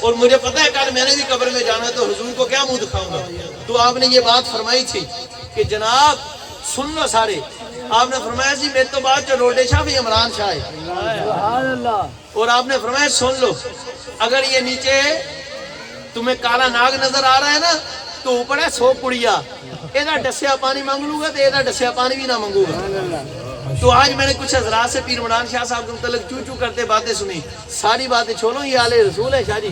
اور مجھے پتہ ہے کل میں نے بھی قبر میں جانا ہے تو حضور کو کیا منہ دکھاؤں گا. تو آپ نے یہ بات فرمائی تھی کہ جناب سن لو سارے. آپ نے فرمایا جی میرے تو بعد جو روڈے شاہ بھی عمران شاہ ہے. اور آپ نے فرمایا سن لو اگر یہ نیچے تمہیں کالا ناگ نظر آ رہا ہے نا تو اوپر ہے 100 کڑیا. ایدھا ڈسیا پانی مانگ لوں گا تو ایدھا ڈسیا پانی بھی نہ مانگوں گا. تو آج میں نے کچھ حضرات سے پیر عمران شاہ صاحب کے متعلق چو چو کرتے باتیں سنی. ساری باتیں چھوڑو یہ آل رسول ہے شاہ جی.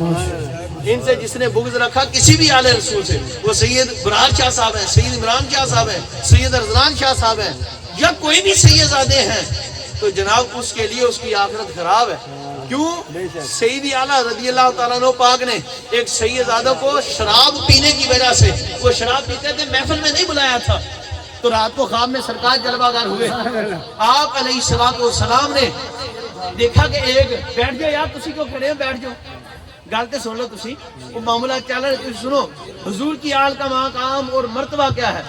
ان سے جس نے بغض رکھا کسی بھی آل رسول سے وہ سید برار شاہ صاحب ہیں، سید عمران شاہ صاحب ہیں، سید ارزلان شاہ صاحب ہیں یا کوئی بھی سید زادے ہیں تو جناب اس کے لیے اس کی آخرت خراب ہے. کیوں؟ سیدی اعلیٰ رضی اللہ تعالیٰ عنہ پاک نے ایک سید زادہ کو شراب پینے کی وجہ سے وہ شراب پیتے تھے محفل میں نہیں بلایا تھا تو رات کو خواب میں سرکار جلوہ گر ہوئے. آپ علیہ السلام نے دیکھا کہ ایک بیٹھ جاؤ یار تسی کو کھڑے ہیں بیٹھ جاؤ گالتے سن لو تسی وہ معاملہ چل رہا ہے تسی سنو. حضور کی آل کا مقام اور مرتبہ کیا ہے.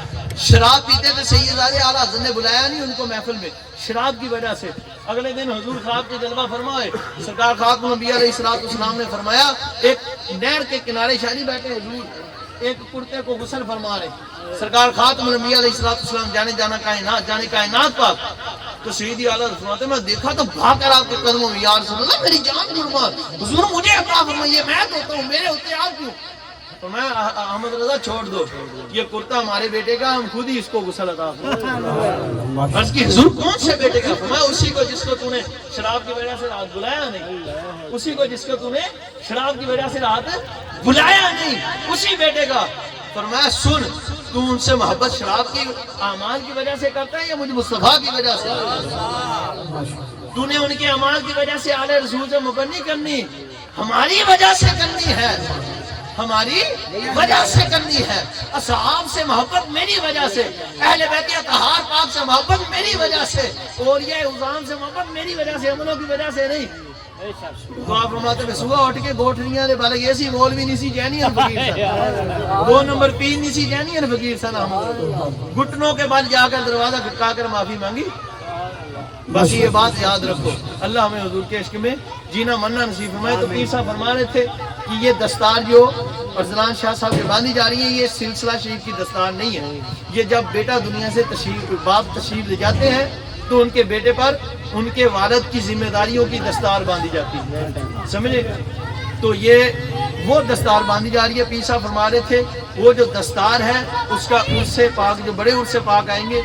شراب پیتے تھے سیدزادے اعلیٰ حضرت نے بلایا نہیں ان کو محفل میں شراب کی وجہ سے. اگلے دن حضور خواب کے جلوہ فرمائے. سرکار خاتم الانبیاء علیہ السلام نے فرمایا ایک نہر کے کنارے شاہ جی بیٹھے حضور ایک کرتے کو غسل فرما رہے. سرکار خاتم الانبیاء علیہ السلام جانے کائنات پاک تو سیدی اعلیٰ فرماتے میں دیکھا تو بھاگ کر آپ کے قدموں میں یا رسول اللہ میری جان قربان حضور مجھے عطا فرمائیے میں دیتا ہوں میرے ہوتے آپ کیوں. تو میں احمد رضا چھوڑ دو یہ کرتا ہمارے بیٹے کا ہم خود ہی اس کو غسل عطا فرمائیں. عرض کی حضور کون سے بیٹے کا؟ فرمایا اسی کو جس کو تو نے شراب کی وجہ سے رات بلایا نہیں. اسی کو جس کو تو نے شراب کی وجہ سے رات بلایا نہیں اسی بیٹے کا. فرمایا سن تو ان سے محبت شراب کی اعمال کی وجہ سے کرتا ہے یا مجھ مصطفیٰ کی وجہ سے؟ تو نے ان کے اعمال کی وجہ سے آل رسول سے محبت نہیں کرنی ہماری وجہ سے کرنی ہے. ہماری وجہ سے کرنی ہے. اصحاب سے محبت میری وجہ سے، اہل بیت اطہار پاک سے محبت میری وجہ سے، اور یہ عظام سے محبت میری وجہ سے عملوں کی وجہ سے نہیں. تو آپ فرماتے ہیں صبح اٹھ کے گوٹھریاں دے بالے یہ سی مولوی نہیں سی جینی اور فقیر سن 2 نمبر پین نہیں سی جینی اور فقیر سن گھٹنوں کے بل جا کر دروازہ کھٹکا کر معافی مانگی. بس یہ بات یاد رکھو. اللہ ہمیں حضور کے عشق میں جینا مرنا نصیب فرمائے. تو پیر صاحب فرما رہے تھے کہ یہ دستار جو ارزلان شاہ صاحب سے باندھی جا رہی ہے یہ سلسلہ شریف کی دستار نہیں ہے. یہ جب بیٹا دنیا سے باپ تشریف لے جاتے ہیں تو ان کے بیٹے پر ان کے والد کی ذمہ داریوں کی دستار باندھی جاتی ہے، سمجھے؟ تو یہ وہ دستار باندھی جا رہی ہے۔ پیر صاحب فرما رہے تھے وہ جو دستار ہے اس کا عرس پاک، جو بڑے عرس پاک آئیں گے،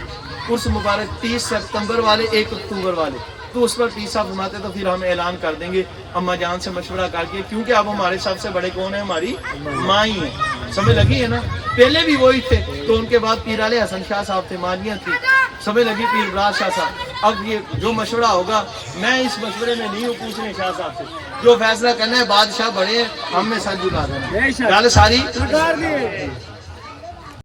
عرس مبارک 30 ستمبر والے، 1 اکتوبر والے، تو اس پر پیر صاحب فرماتے تو پھر ہم اعلان کر دیں گے اماں جان سے مشورہ کر کے، کیونکہ اب ہمارے سب سے بڑے کون ہیں؟ ہماری ماں ہی ہیں، سمجھ لگی ہے نا؟ پہلے بھی وہی تھے، تو ان کے بعد پیر علی حسن شاہ صاحب تھے، مانیاں تھی، سمجھ لگی؟ پیر براد شاہ صاحب۔ اب یہ جو مشورہ ہوگا، میں اس مشورے میں نہیں ہوں پوچھنے شاہ صاحب سے، جو فیصلہ کرنا ہے بادشاہ بڑے ہیں، ہم نے سر جھکا دینا، گل ساری